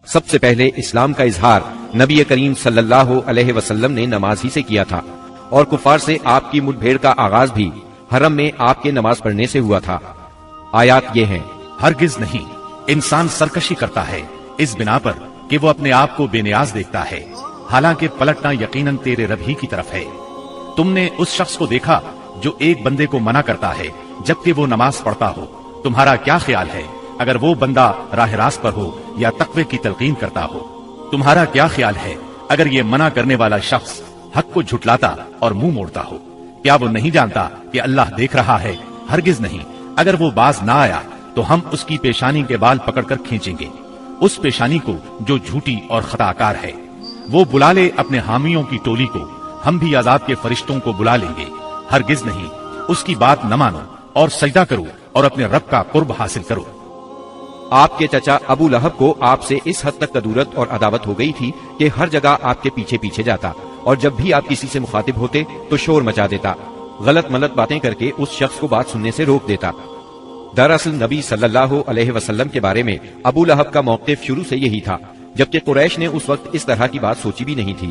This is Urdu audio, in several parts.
سب سے پہلے اسلام کا اظہار نبی کریم صلی اللہ علیہ وسلم نے نماز ہی سے کیا تھا، اور کفار سے آپ کی مٹ بھیڑ کا آغاز بھی حرم میں آپ کے نماز پڑھنے سے ہوا تھا۔ آیات یہ ہیں: ہرگز نہیں، انسان سرکشی کرتا ہے اس بنا پر کہ وہ اپنے آپ کو بے نیاز دیکھتا ہے، حالانکہ پلٹنا یقیناً تیرے رب ہی کی طرف ہے۔ تم نے اس شخص کو دیکھا جو ایک بندے کو منع کرتا ہے جبکہ وہ نماز پڑھتا ہو۔ تمہارا کیا خیال ہے اگر وہ بندہ راہ راست پر ہو یا تقوی کی تلقین کرتا ہو؟ تمہارا کیا خیال ہے اگر یہ منع کرنے والا شخص حق کو جھٹلاتا اور منہ موڑتا ہو؟ کیا وہ نہیں جانتا کہ اللہ دیکھ رہا ہے؟ ہرگز نہیں، اگر وہ باز نہ آیا تو ہم اس کی پیشانی کے بال پکڑ کر کھینچیں گے، اس پیشانی کو جو جھوٹی اور خطا کار ہے۔ وہ بلا لے اپنے حامیوں کی ٹولی کو، ہم بھی عذاب کے فرشتوں کو بلا لیں گے۔ ہرگز نہیں، اس کی بات نہ مانو اور سجدہ کرو اور اپنے رب کا قرب حاصل کرو۔ آپ کے چچا ابو لہب کو آپ سے اس حد تک کدورت اور عداوت ہو گئی تھی کہ ہر جگہ آپ کے پیچھے پیچھے جاتا، اور جب بھی آپ کسی سے مخاطب ہوتے تو شور مچا دیتا، غلط ملت باتیں کر کے اس شخص کو بات سننے سے روک دیتا۔ دراصل نبی صلی اللہ علیہ وسلم کے بارے میں ابو لہب کا موقف شروع سے یہی تھا، جبکہ قریش نے اس وقت اس طرح کی بات سوچی بھی نہیں تھی۔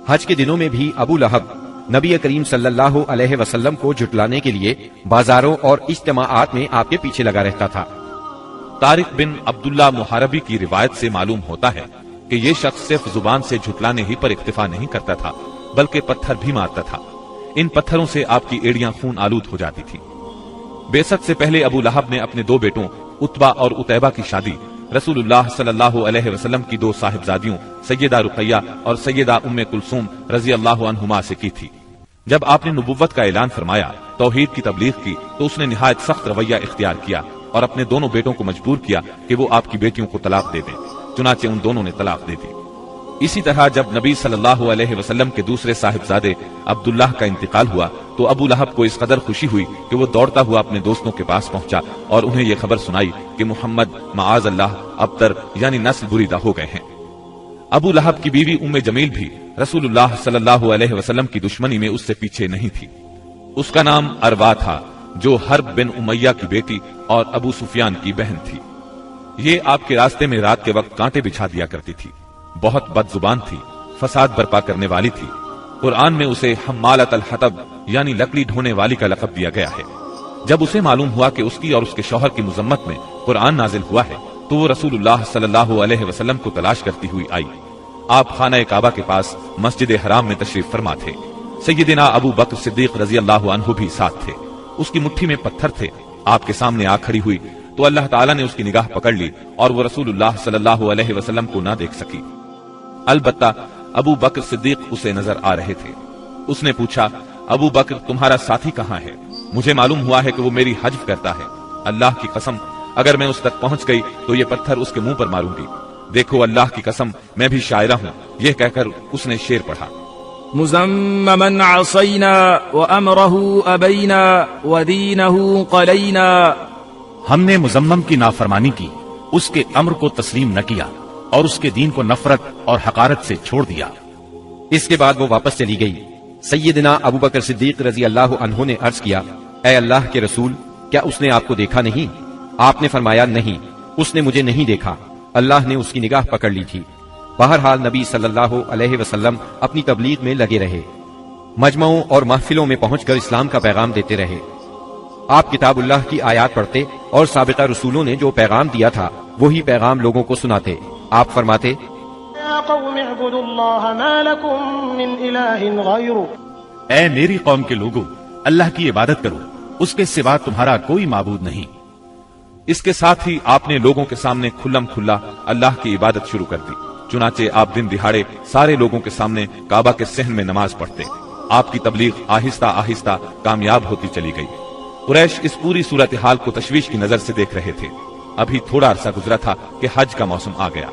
حج کے دنوں میں بھی ابو لہب نبی کریم صلی اللہ علیہ وسلم کو جھٹلانے کے لیے بازاروں اور اجتماعات میں آپ کے پیچھے لگا رہتا تھا۔ طارق بن عبداللہ محاربی کی روایت سے معلوم ہوتا ہے کہ یہ شخص صرف زبان سے جھٹلانے ہی پر اکتفا نہیں کرتا تھا بلکہ پتھر بھی مارتا تھا۔ ان پتھروں سے آپ کی ایڑیاں خون آلود ہو جاتی تھی۔ بعثت سے پہلے ابو لہب نے اپنے دو بیٹوں عتبہ اور عتیبہ کی شادی رسول اللہ صلی اللہ علیہ وسلم کی دو صاحبزادیوں سیدہ رقیہ اور سیدہ ام کلثوم رضی اللہ عنہما سے کی تھی۔ جب آپ نے نبوت کا اعلان فرمایا، توحید کی تبلیغ کی، تو اس نے نہایت سخت رویہ اختیار کیا اور اپنے دونوں بیٹوں کو مجبور کیا کہ وہ آپ کی بیٹیوں کو طلاق دے دیں۔ چنانچہ ان دونوں نے طلاق دے دی۔ اسی طرح جب نبی صلی اللہ علیہ وسلم کے دوسرے صاحبزادے عبداللہ کا انتقال ہوا تو ابو لہب کو اس قدر خوشی ہوئی کہ وہ دوڑتا ہوا اپنے دوستوں کے پاس پہنچا اور انہیں یہ خبر سنائی کہ محمد معاذ اللہ ابتر یعنی نسل بریدہ ہو گئے ہیں۔ ابو لہب کی بیوی ام جمیل بھی رسول اللہ صلی اللہ علیہ وسلم کی دشمنی میں اس سے پیچھے نہیں تھی۔ اس کا نام اروا تھا، جو حرب بن امیہ کی بیٹی اور ابو سفیان کی بہن تھی۔ یہ آپ کے راستے میں رات کے وقت کانٹے بچھا دیا کرتی تھی، بہت بد زبان تھی، فساد برپا کرنے والی تھی۔ قرآن میں اسے حمالۃ الحطب یعنی لکڑی ڈھونے والی کا لقب دیا گیا ہے۔ جب اسے معلوم ہوا کہ اس کی اور اس کے شوہر کی مذمت میں قرآن نازل ہوا ہے تو وہ رسول اللہ صلی اللہ علیہ وسلم کو تلاش کرتی ہوئی آئی۔ آپ خانہ کعبہ کے پاس مسجد حرام میں تشریف فرما تھے۔ سیدنا ابو بکر صدیق رضی اللہ عنہ بھی ساتھ تھے۔ اس کی مٹھی میں پتھر تھے۔ آپ کے سامنے آ کھڑی ہوئی تو اللہ تعالیٰ نے اس کی نگاہ پکڑ لی اور وہ رسول اللہ صلی اللہ علیہ وسلم کو نہ دیکھ سکی۔ البتہ ابو بکر صدیق اسے نظر آ رہے تھے۔ اس نے پوچھا، ابو بکر تمہارا ساتھی کہاں ہے؟ مجھے معلوم ہوا ہے کہ وہ میری حجب کرتا ہے۔ اللہ کی قسم اگر میں اس تک پہنچ گئی تو یہ پتھر اس کے منہ پر ماروں گی۔ دیکھو اللہ کی قسم میں بھی شاعرہ ہوں۔ یہ کہہ کر اس نے شعر پڑھا، مزممن عصینا وامرہ ابینا ودینہ قلینا۔ ہم نے مزمم کی نافرمانی کی، اس کے امر کو تسلیم نہ کیا اور اس کے دین کو نفرت اور حقارت سے چھوڑ دیا۔ اس کے بعد وہ واپس چلی گئی۔ سیدنا ابو بکر صدیق رضی اللہ عنہ نے عرض کیا، اے اللہ کے رسول، کیا اس نے آپ کو دیکھا نہیں؟ آپ نے فرمایا، نہیں، اس نے مجھے نہیں دیکھا، اللہ نے اس کی نگاہ پکڑ لی تھی۔ بہرحال نبی صلی اللہ علیہ وسلم اپنی تبلیغ میں لگے رہے، مجمعوں اور محفلوں میں پہنچ کر اسلام کا پیغام دیتے رہے۔ آپ کتاب اللہ کی آیات پڑھتے اور سابقہ رسولوں نے جو پیغام دیا تھا وہی پیغام لوگوں کو سناتے۔ آپ فرماتے، یا قوم اعبدوا اللہ ما لکم من الہ غیرہ۔ اے میری قوم کے لوگوں، اللہ کی عبادت کرو، اس کے سوا تمہارا کوئی معبود نہیں۔ اس کے ساتھ ہی آپ نے لوگوں کے سامنے کھلم کھلا اللہ کی عبادت شروع کر دی۔ چنانچہ آپ دن دہاڑے سارے لوگوں کے سامنے کعبہ کے صحن میں نماز پڑھتے۔ آپ کی تبلیغ آہستہ آہستہ کامیاب ہوتی چلی گئی۔ قریش اس پوری صورتحال کو تشویش کی نظر سے دیکھ رہے تھے۔ ابھی تھوڑا عرصہ گزرا تھا کہ حج کا موسم آ گیا۔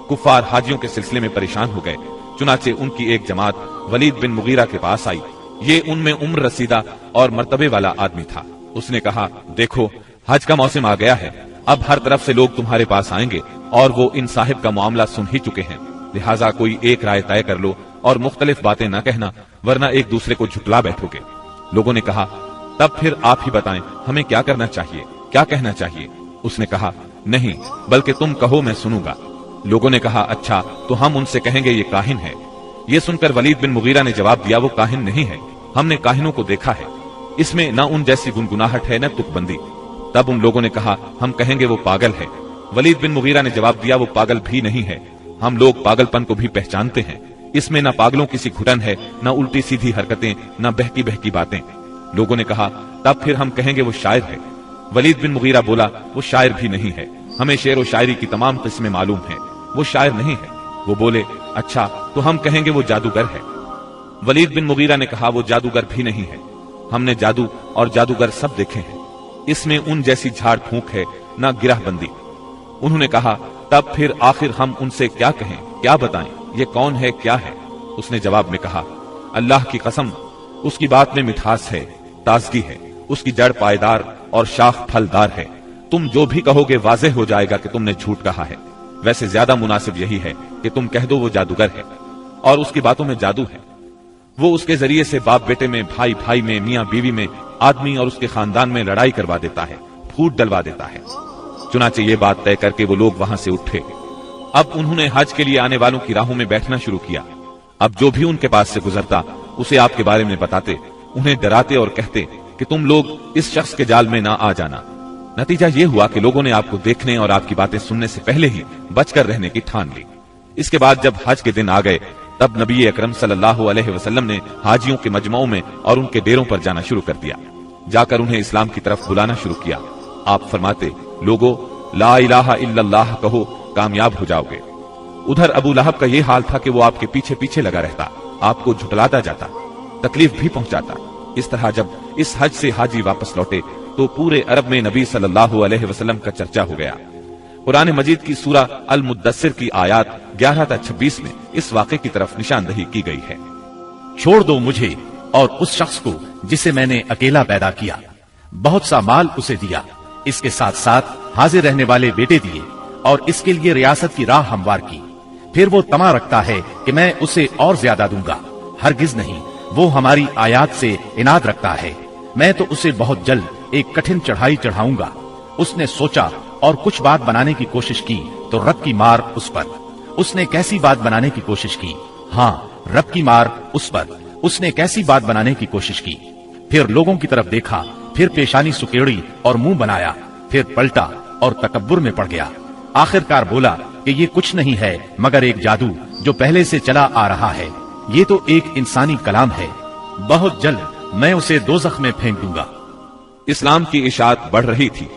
کفار حاجیوں کے سلسلے میں پریشان ہو گئے۔ چنانچہ ان کی ایک جماعت ولید بن مغیرہ کے پاس آئی۔ یہ ان میں عمر رسیدہ اور مرتبے والا آدمی تھا۔ اس نے کہا، دیکھو حج کا موسم آ گیا ہے، اب ہر طرف سے لوگ تمہارے پاس آئیں گے اور وہ ان صاحب کا معاملہ سن ہی چکے ہیں، لہٰذا کوئی ایک رائے طے کر لو اور مختلف باتیں نہ کہنا، ورنہ ایک دوسرے کو جھٹلا بیٹھو گے۔ لوگوں نے کہا، تب پھر آپ ہی بتائیں ہمیں کیا کرنا چاہیے، کیا کہنا چاہیے؟ اس نے کہا، نہیں بلکہ تم کہو میں سنوں گا۔ لوگوں نے کہا اچھا تو ہم ان سے کہیں گے یہ کاہن ہے۔ یہ سن کر ولید بن مغیرہ نے جواب دیا وہ کاہن نہیں ہے، ہم نے کاہنوں کو دیکھا ہے، اس میں نہ ان جیسی گنگناہٹ ہے نہ تک بندی۔ تب ان لوگوں نے کہا ہم کہیں گے وہ پاگل ہے۔ ولید بن مغیرہ نے جواب دیا وہ پاگل بھی نہیں ہے، ہم لوگ پاگل پن کو بھی پہچانتے ہیں، اس میں نہ پاگلوں کی سی گھٹن ہے نہ الٹی سیدھی حرکتیں نہ بہکی بہکی باتیں۔ لوگوں نے کہا تب پھر ہم کہیں گے وہ شاعر ہے۔ ولید بن مغیرہ بولا وہ شاعر بھی نہیں ہے، ہمیں شعر و شاعری کی تمام قسمیں معلوم ہیں، وہ شاعر نہیں ہے۔ وہ بولے اچھا تو ہم کہیں گے وہ جادوگر ہے۔ ولید بن مغیرہ نے کہا وہ جادوگر بھی نہیں ہے، ہم نے جادو اور جادوگر سب دیکھے ہیں، اس میں ان جیسی جھاڑ پھونک ہے نہ گرہ بندی۔ انہوں نے کہا تب پھر آخر ہم ان سے کیا کہیں، کیا بتائیں، یہ کون ہے کیا ہے؟ اس نے جواب میں کہا اللہ کی قسم اس کی بات میں مٹھاس ہے، تازگی ہے، اس کی جڑ پائیدار اور شاخ پھلدار ہے، تم جو بھی کہو گے واضح ہو جائے گا کہ تم نے جھوٹ کہا ہے۔ ویسے زیادہ مناسب یہی ہے کہ تم کہہ دو وہ جادوگر ہے اور اس کی باتوں میں جادو ہے، وہ اس کے ذریعے سے باپ بیٹے میں، بھائی بھائی میں، میاں بیوی میں، آدمی اور اس کے خاندان میں لڑائی کروا دیتا ہے، پھوٹ ڈلوا دیتا ہے۔ چنانچہ یہ بات طے کر کے وہ لوگ وہاں سے اٹھے۔ اب انہوں نے حج کے لیے آنے والوں کی راہوں میں بیٹھنا شروع کیا۔ اب جو بھی ان کے پاس سے گزرتا اسے آپ کے بارے میں بتاتے، انہیں ڈراتے اور کہتے کہ تم لوگ اس شخص کے جال میں نہ آ جانا۔ نتیجہ یہ ہوا کہ لوگوں نے آپ کو دیکھنے اور آپ کی باتیں سننے سے پہلے ہی بچ کر رہنے کی ٹھان لی۔ اس کے بعد جب حج کے دن آ گئے تب نبی اکرم صلی اللہ علیہ وسلم نے حاجیوں کے مجمعوں میں اور ان کے ڈیروں پر جانا شروع کر دیا، جا کر انہیں اسلام کی طرف بلانا شروع کیا۔ آپ فرماتے لوگو لا الہ الا اللہ کہو کامیاب ہو جاؤ گے۔ ادھر ابو لہب کا یہ حال تھا کہ وہ آپ کے پیچھے پیچھے لگا رہتا، آپ کو جھٹلاتا جاتا، تکلیف بھی پہنچاتا۔ اس طرح جب اس حج سے حاجی واپس لوٹے تو پورے عرب میں نبی صلی اللہ علیہ وسلم کا چرچا ہو گیا۔ قرآن مجید کی سورہ المدثر کی آیات 11 تا 26 میں اس واقعے کی طرف نشاندہی کی گئی ہے۔ چھوڑ دو مجھے اور اس شخص کو جسے میں نے اکیلا پیدا کیا، بہت سا مال اسے دیا، اس کے ساتھ ساتھ حاضر رہنے والے بیٹے دیے اور اس کے لیے ریاست کی راہ ہموار کی۔ پھر وہ طمع رکھتا ہے کہ میں اسے اور زیادہ دوں گا، ہرگز نہیں، وہ ہماری آیات سے عناد رکھتا ہے، میں تو اسے بہت جلد ایک کٹھن چڑھائی چڑھاؤں گا۔ اس نے سوچا اور کچھ بات بنانے کی کوشش کی تو رب کی مار اس پر۔ اس نے کیسی بات بنانے کی کوشش کی؟ ہاں، رب کی مار اس پر۔ اس نے کیسی بات بنانے کی کوشش کی؟ پھر لوگوں کی طرف دیکھا، پھر پیشانی سکیڑی اور منہ بنایا، پھر پلٹا اور تکبر میں پڑ گیا۔ آخرکار بولا کہ یہ کچھ نہیں ہے مگر ایک جادو جو پہلے سے چلا آ رہا ہے، یہ تو ایک انسانی کلام ہے، بہت جلد میں اسے دوزخ میں پھینک دوں گا۔ اسلام کی اشاعت بڑھ رہی تھی،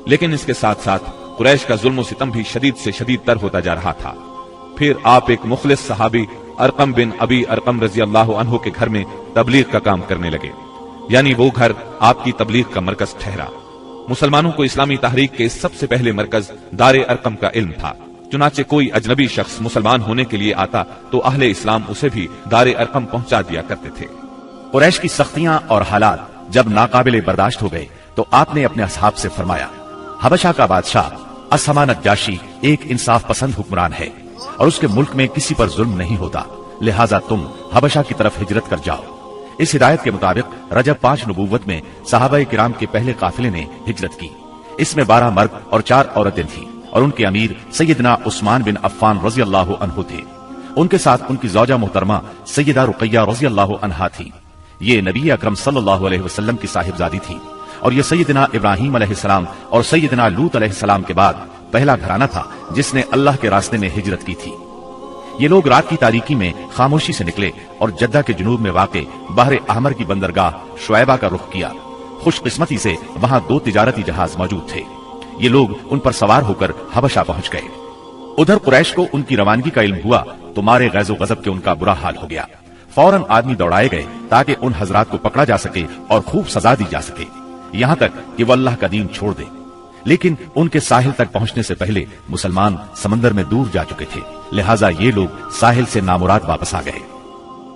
لیکن اس کے ساتھ ساتھ قریش کا ظلم و ستم بھی شدید سے شدید تر ہوتا جا رہا تھا۔ پھر آپ ایک مخلص صحابی ارقم بن ابی ارقم رضی اللہ عنہ کے گھر میں تبلیغ کا کام کرنے لگے، یعنی وہ گھر آپ کی تبلیغ کا مرکز ٹھہرا۔ مسلمانوں کو اسلامی تحریک کے سب سے پہلے مرکز دار ارقم کا علم تھا، چنانچہ کوئی اجنبی شخص مسلمان ہونے کے لیے آتا تو اہل اسلام اسے بھی دار ارقم پہنچا دیا کرتے تھے۔ قریش کی سختیاں اور حالات جب ناقابل برداشت ہو گئے تو آپ نے اپنے اصحاب سے فرمایا، حبشہ کا بادشاہ اسما نجاشی ایک انصاف پسند حکمران ہے اور اس کے ملک میں کسی پر ظلم نہیں ہوتا، لہٰذا تم حبشہ کی طرف ہجرت کر جاؤ۔ اس ہدایت کے مطابق رجب 5 نبوت میں صحابہ کرام کے پہلے قافلے نے ہجرت کی۔ اس میں 12 مرد اور 4 عورتیں تھیں اور ان کے امیر سیدنا عثمان بن عفان رضی اللہ عنہ تھے۔ ان کے ساتھ ان کی زوجہ محترمہ سیدہ رقیہ رضی اللہ عنہا تھی۔ یہ نبی اکرم صلی اللہ علیہ وسلم کی صاحبزادی تھی اور یہ سیدنا ابراہیم علیہ السلام اور سیدنا لوط علیہ السلام کے بعد پہلا گھرانہ تھا جس نے اللہ کے راستے میں ہجرت کی تھی۔ یہ لوگ رات کی تاریکی میں خاموشی سے نکلے اور جدہ کے جنوب میں واقع بحر احمر کی بندرگاہ شعیبہ کا رخ کیا۔ خوش قسمتی سے وہاں 2 تجارتی جہاز موجود تھے، یہ لوگ ان پر سوار ہو کر حبشہ پہنچ گئے۔ ادھر قریش کو ان کی روانگی کا علم ہوا تو مارے غیظ و غضب کے ان کا برا حال ہو گیا۔ فوراً آدمی دوڑائے گئے تاکہ ان حضرات کو پکڑا جا سکے اور خوب سزا دی جا سکے، یہاں تک کہ وہ اللہ کا دین چھوڑ دے۔ لیکن ان کے ساحل تک پہنچنے سے پہلے مسلمان سمندر میں دور جا چکے تھے، لہٰذا یہ لوگ ساحل سے نامراد واپس آ گئے۔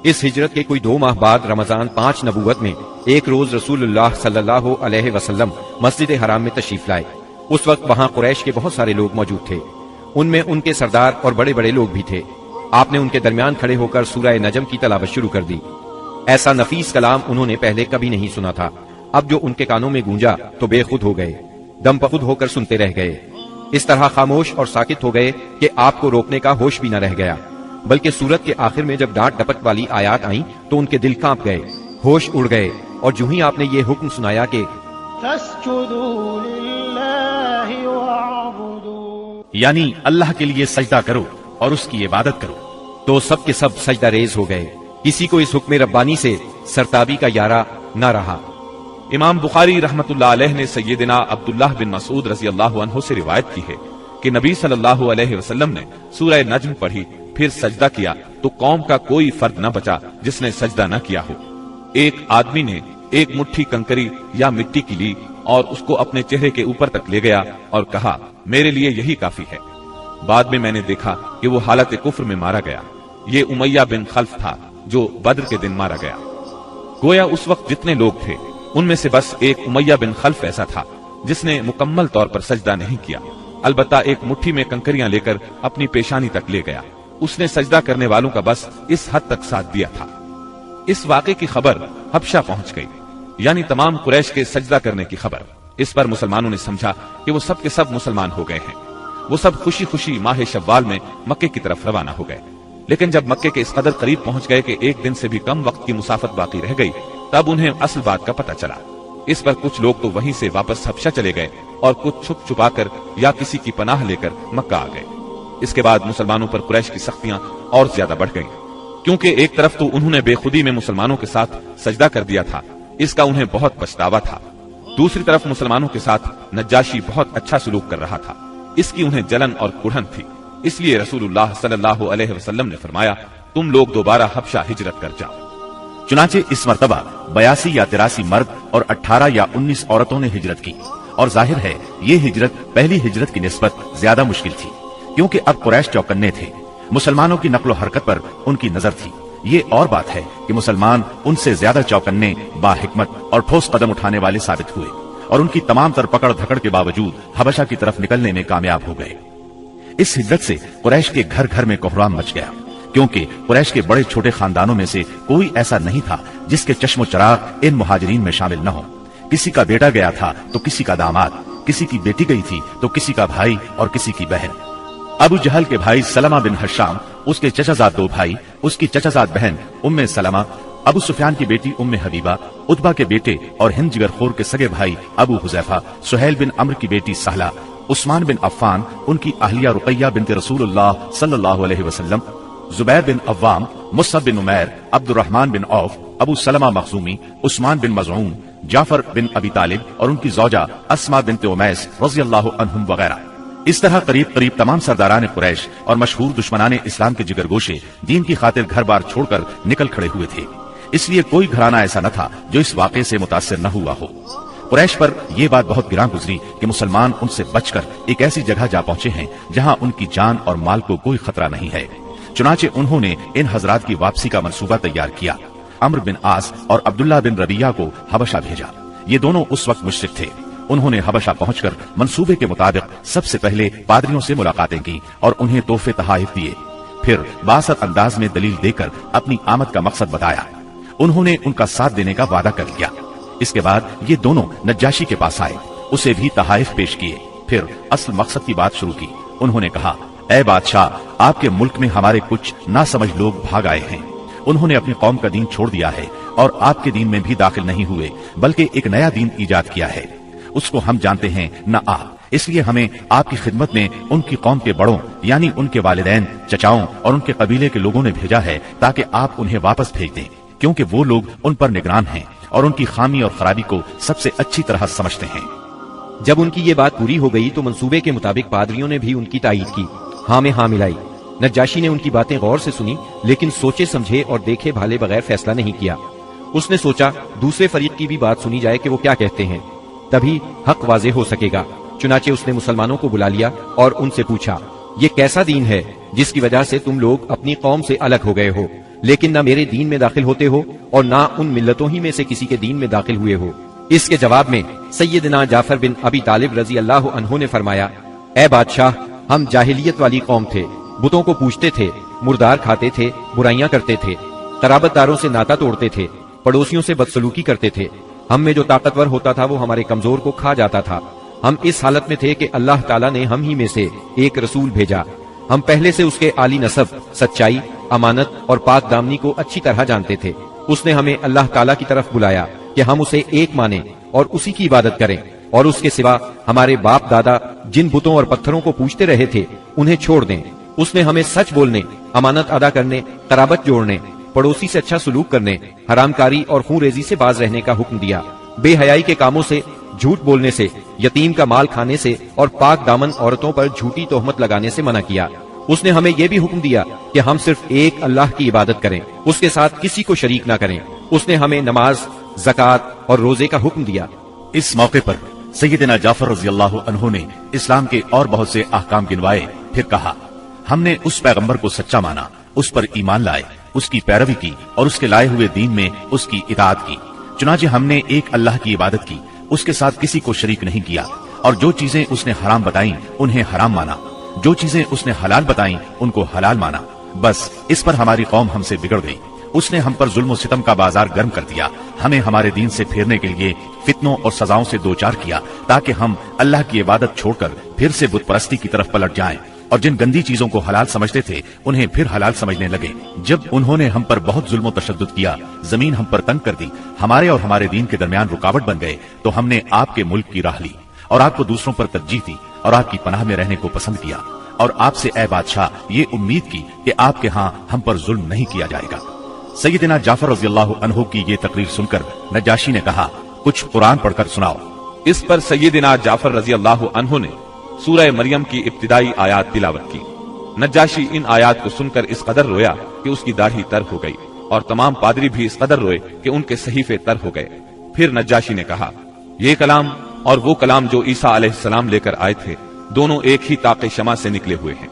اس ہجرت کے کوئی 2 ماہ بعد رمضان 5 نبوت میں ایک روز رسول اللہ صلی اللہ علیہ وسلم مسجد حرام میں تشریف لائے۔ اس وقت وہاں قریش کے بہت سارے لوگ موجود تھے، ان میں ان کے سردار اور بڑے بڑے لوگ بھی تھے۔ آپ نے ان کے درمیان کھڑے ہو کر سورہ نجم کی تلاوت شروع کر دی۔ ایسا نفیس کلام انہوں نے پہلے کبھی نہیں سنا تھا۔ اب جو ان کے کانوں میں گونجا تو بے خود ہو گئے، دم پخود ہو کر سنتے رہ گئے۔ اس طرح خاموش اور ساکت ہو گئے کہ آپ کو روکنے کا ہوش بھی نہ رہ گیا، بلکہ سورت کے آخر میں جب ڈانٹ ڈپٹ والی آیات آئیں تو ان کے دل کانپ گئے، ہوش اڑ گئے، اور جو ہی آپ نے یہ حکم سنایا کہ فاسجدوا للہ واعبدوا، یعنی اللہ کے لیے سجدہ کرو اور اس کی عبادت کرو، تو سب کے سب سجدہ ریز ہو گئے، کسی کو اس حکم ربانی سے سرتابی کا یارہ نہ رہا۔ امام بخاری رحمت اللہ علیہ نے سیدنا عبداللہ بن مسعود رضی اللہ عنہ سے روایت کی ہے کہ نبی صلی اللہ علیہ وسلم نے سورہ نجم پڑھی، پھر سجدہ کیا تو قوم کا کوئی فرد نہ بچا جس نے سجدہ نہ کیا ہو۔ ایک آدمی نے ایک مٹھی کنکری یا مٹی کی لی اور اس کو اپنے چہرے کے اوپر تک لے گیا اور کہا میرے لیے یہی کافی ہے۔ بعد میں میں نے دیکھا کہ وہ حالت کفر میں مارا گیا۔ یہ امیہ بن خلف تھا جو بدر کے دن مارا گیا۔ گویا اس وقت جتنے لوگ تھے ان میں سے بس ایک امیہ بن خلف ایسا تھا جس نے مکمل طور پر سجدہ نہیں کیا، البتہ ایک مٹھی میں کنکریاں لے کر اپنی پیشانی تک لے گیا۔ اس نے سجدہ کرنے والوں کا بس اس حد تک ساتھ دیا تھا۔ اس واقعے کی خبر حبشہ پہنچ گئی، یعنی تمام قریش کے سجدہ کرنے کی خبر۔ اس پر مسلمانوں نے سمجھا کہ وہ سب کے سب مسلمان ہو گئے ہیں۔ وہ سب خوشی خوشی ماہ شوال میں مکے کی طرف روانہ ہو گئے، لیکن جب مکے کے اس قدر قریب پہنچ گئے کہ ایک دن سے بھی کم وقت کی مسافت باقی رہ گئی، تب انہیں اصل بات کا پتہ چلا۔ اس پر کچھ لوگ تو وہیں سے واپس حبشہ چلے گئے اور کچھ چھپ چھپا کر یا کسی کی پناہ لے کر مکہ آ گئے۔ اس کے بعد مسلمانوں پر قریش کی سختیاں اور زیادہ بڑھ گئیں، کیونکہ ایک طرف تو انہوں نے بے خودی میں مسلمانوں کے ساتھ سجدہ کر دیا تھا، اس کا انہیں بہت پچھتاوا تھا، دوسری طرف مسلمانوں کے ساتھ نجاشی بہت اچھا سلوک کر رہا تھا، اس کی انہیں جلن اور کڑھن تھی۔ اس لیے رسول اللہ صلی اللہ علیہ وسلم نے فرمایا تم لوگ دوبارہ حبشہ ہجرت کر جاؤ۔ چنانچہ اس مرتبہ 82 یا 83 مرد اور 18 یا 19 عورتوں نے ہجرت کی، اور ظاہر ہے یہ ہجرت پہلی ہجرت کی نسبت زیادہ مشکل تھی، کیونکہ اب قریش چوکنے تھے، مسلمانوں کی نقل و حرکت پر ان کی نظر تھی۔ یہ اور بات ہے کہ مسلمان ان سے زیادہ چوکنے، باحکمت اور ٹھوس قدم اٹھانے والے ثابت ہوئے، اور ان کی تمام تر پکڑ دھکڑ کے باوجود حبشہ کی طرف نکلنے میں کامیاب ہو گئے۔ اس ہجرت سے قریش کے گھر گھر میں کوہرام مچ گیا، کیونکہ قریش کے بڑے چھوٹے خاندانوں میں سے کوئی ایسا نہیں تھا جس کے چشم و چراغ ان مہاجرین میں شامل نہ ہو۔ کسی کا بیٹا گیا تھا تو کسی کا داماد، کسی کی بیٹی گئی تھی تو کسی کا بھائی اور کسی کی بہن۔ ابو جہل کے بھائی سلمہ بن حشام، اس کے چچا زاد 2 بھائی، اس کی چچا زاد بہن ام سلمہ، ابو سفیان کی بیٹی ام حبیبہ، عتبہ کے بیٹے اور ہند جگر خور کے سگے بھائی ابو حذیفہ، سہیل بن عمرو کی بیٹی سہلہ، عثمان بن عفان، ان کی اہلیہ رقیہ بنت رسول اللہ صلی اللہ علیہ وسلم، زبیر بن عوام، مصعب بن عمیر، عبد الرحمن بن عوف، ابو سلمہ مخزومی، عثمان بن مظعون، جعفر بن ابی طالب اور ان کی زوجہ اسماء بنت امیس رضی اللہ عنہم وغیرہ۔ اس طرح قریب قریب تمام سرداران قریش اور مشہور دشمنان اسلام کے جگر گوشے دین کی خاطر گھر بار چھوڑ کر نکل کھڑے ہوئے تھے۔ اس لیے کوئی گھرانہ ایسا نہ تھا جو اس واقعے سے متاثر نہ ہوا ہو۔ قریش پر یہ بات بہت گراں گزری کہ مسلمان ان سے بچ کر ایک ایسی جگہ جا پہنچے ہیں جہاں ان کی جان اور مال کو کوئی خطرہ نہیں ہے۔ چنانچہ انہوں نے ان حضرات کی واپسی کا منصوبہ تیار کیا۔ عمرو بن عاص اور عبداللہ بن ربیعہ کو حبشہ بھیجا۔ یہ دونوں اس وقت مشرک تھے۔ انہوں نے حبشہ پہنچ کر منصوبے کے مطابق سب سے پہلے پادریوں سے ملاقاتیں کی اور انہیں تحفے تحائف دیے، پھر باسط انداز میں دلیل دے کر اپنی آمد کا مقصد بتایا۔ انہوں نے ان کا ساتھ دینے کا وعدہ کر لیا۔ اس کے بعد یہ دونوں نجاشی کے پاس آئے، اسے بھی تحائف پیش کیے، پھر اصل مقصد کی بات شروع کی۔ انہوں نے کہا اے بادشاہ، آپ کے ملک میں ہمارے کچھ ناسمجھ لوگ بھاگ آئے ہیں۔ انہوں نے اپنی قوم کا دین چھوڑ دیا ہے اور آپ کے دین میں بھی داخل نہیں ہوئے، بلکہ ایک نیا دین ایجاد کیا ہے، اس کو ہم جانتے ہیں نہ آپ۔ اس لیے ہمیں آپ کی خدمت میں ان کی قوم کے بڑوں یعنی ان کے والدین، چچاؤں اور ان کے قبیلے کے لوگوں نے بھیجا ہے تاکہ آپ انہیں واپس بھیج دیں، کیونکہ وہ لوگ ان پر نگران ہیں اور ان کی خامی اور خرابی کو سب سے اچھی طرح سمجھتے ہیں۔ جب ان کی یہ بات پوری ہو گئی تو منصوبے کے مطابق پادریوں نے بھی ان کی تائید کی، ہاں میں ہاں ملائی۔ نجاشی نے ان کی باتیں غور سے سنی، لیکن سوچے سمجھے اور دیکھے بھالے بغیر فیصلہ نہیں کیا۔ اس نے سوچا دوسرے فریق کی بھی بات سنی جائے کہ وہ کیا کہتے ہیں، تبھی حق واضح ہو سکے گا۔ چنانچہ اس نے مسلمانوں کو بلا لیا اور ان سے پوچھا یہ کیسا دین ہے جس کی وجہ سے تم لوگ اپنی قوم سے الگ ہو گئے ہو، لیکن نہ میرے دین میں داخل ہوتے ہو اور نہ ان ملتوں ہی میں سے کسی کے دین میں داخل ہوئے ہو۔ اس کے جواب میں سیدنا جعفر بن ابی طالب رضی اللہ عنہ نے فرمایا اے بادشاہ، ہم جاہلیت والی قوم تھے، بتوں کو پوجتے تھے، مردار کھاتے تھے، برائیاں کرتے تھے، قرابت داروں سے ناتا توڑتے تھے، پڑوسیوں سے بدسلوکی کرتے تھے، ہم میں جو طاقتور ہوتا تھا وہ ہمارے کمزور کو کھا جاتا تھا، ہم اس حالت میں تھے کہ اللہ تعالیٰ نے ہم ہی میں سے ایک رسول بھیجا. ہم پہلے سے اس کے عالی نسب، سچائی، امانت اور پاک دامنی کو اچھی طرح جانتے تھے. اس نے ہمیں اللہ تعالیٰ کی طرف بلایا کہ ہم اسے ایک مانیں اور اسی کی عبادت کریں، اور اس کے سوا ہمارے باپ دادا جن بتوں اور پتھروں کو پوجتے رہے تھے انہیں چھوڑ دیں. اس نے ہمیں سچ بولنے، امانت ادا کرنے، قرابت جوڑنے، پڑوسی سے اچھا سلوک کرنے، حرام کاری اور خون ریزی سے باز رہنے کا حکم دیا. بے حیائی کے کاموں سے، جھوٹ بولنے سے، یتیم کا مال کھانے سے اور پاک دامن عورتوں پر جھوٹی تہمت لگانے سے منع کیا. اس نے ہمیں یہ بھی حکم دیا کہ ہم صرف ایک اللہ کی عبادت کریں، اس کے ساتھ کسی کو شریک نہ کریں. اس نے ہمیں نماز، زکوٰۃ اور روزے کا حکم دیا. اس موقع پر سیدنا جعفر رضی اللہ عنہ نے اسلام کے اور بہت سے احکام گنوائے. پھر کہا، ہم نے اس پیغمبر کو سچا مانا، اس پر ایمان لائے، اس کی پیروی کی اور اس کے لائے ہوئے دین میں اس کی اطاعت کی. چنانچہ ہم نے ایک اللہ کی عبادت کی، اس کے ساتھ کسی کو شریک نہیں کیا، اور جو چیزیں اس نے حرام بتائیں انہیں حرام مانا، جو چیزیں اس نے حلال بتائیں ان کو حلال مانا. بس اس پر ہماری قوم ہم سے بگڑ گئی. اس نے ہم پر ظلم و ستم کا بازار گرم کر دیا، ہمیں ہمارے دین سے پھیرنے کے لیے فتنوں اور سزاؤں سے دوچار کیا تاکہ ہم اللہ کی عبادت چھوڑ کر پھر سے بت پرستی کی طرف پلٹ جائیں، اور جن گندی چیزوں کو حلال سمجھتے تھے انہیں پھر حلال سمجھنے لگے. جب انہوں نے ہم پر بہت ظلم و تشدد کیا، زمین ہم پر تنگ کر دی، ہمارے اور ہمارے دین کے درمیان رکاوٹ بن گئے، تو ہم نے آپ کے ملک کی راہ لی اور آپ کو دوسروں پر ترجیح دی اور آپ کی پناہ میں رہنے کو پسند کیا، اور آپ سے اے بادشاہ یہ امید کی کہ آپ کے ہاں ہم پر ظلم نہیں کیا جائے گا. سیدنا جعفر رضی اللہ عنہ کی یہ تقریر سن کر نجاشی نے کہا، کچھ قرآن پڑھ کر سناؤ. اس پر سیدنا جعفر رضی اللہ عنہ نے سورہ مریم کی ابتدائی آیات تلاوت کی. نجاشی ان آیات کو سن کر اس قدر رویا کہ اس کی داڑھی تر ہو گئی، اور تمام پادری بھی اس قدر روئے کہ ان کے صحیفے تر ہو گئے. پھر نجاشی نے کہا، یہ کلام اور وہ کلام جو عیسیٰ علیہ السلام لے کر آئے تھے دونوں ایک ہی طاق شمع سے نکلے ہوئے ہیں.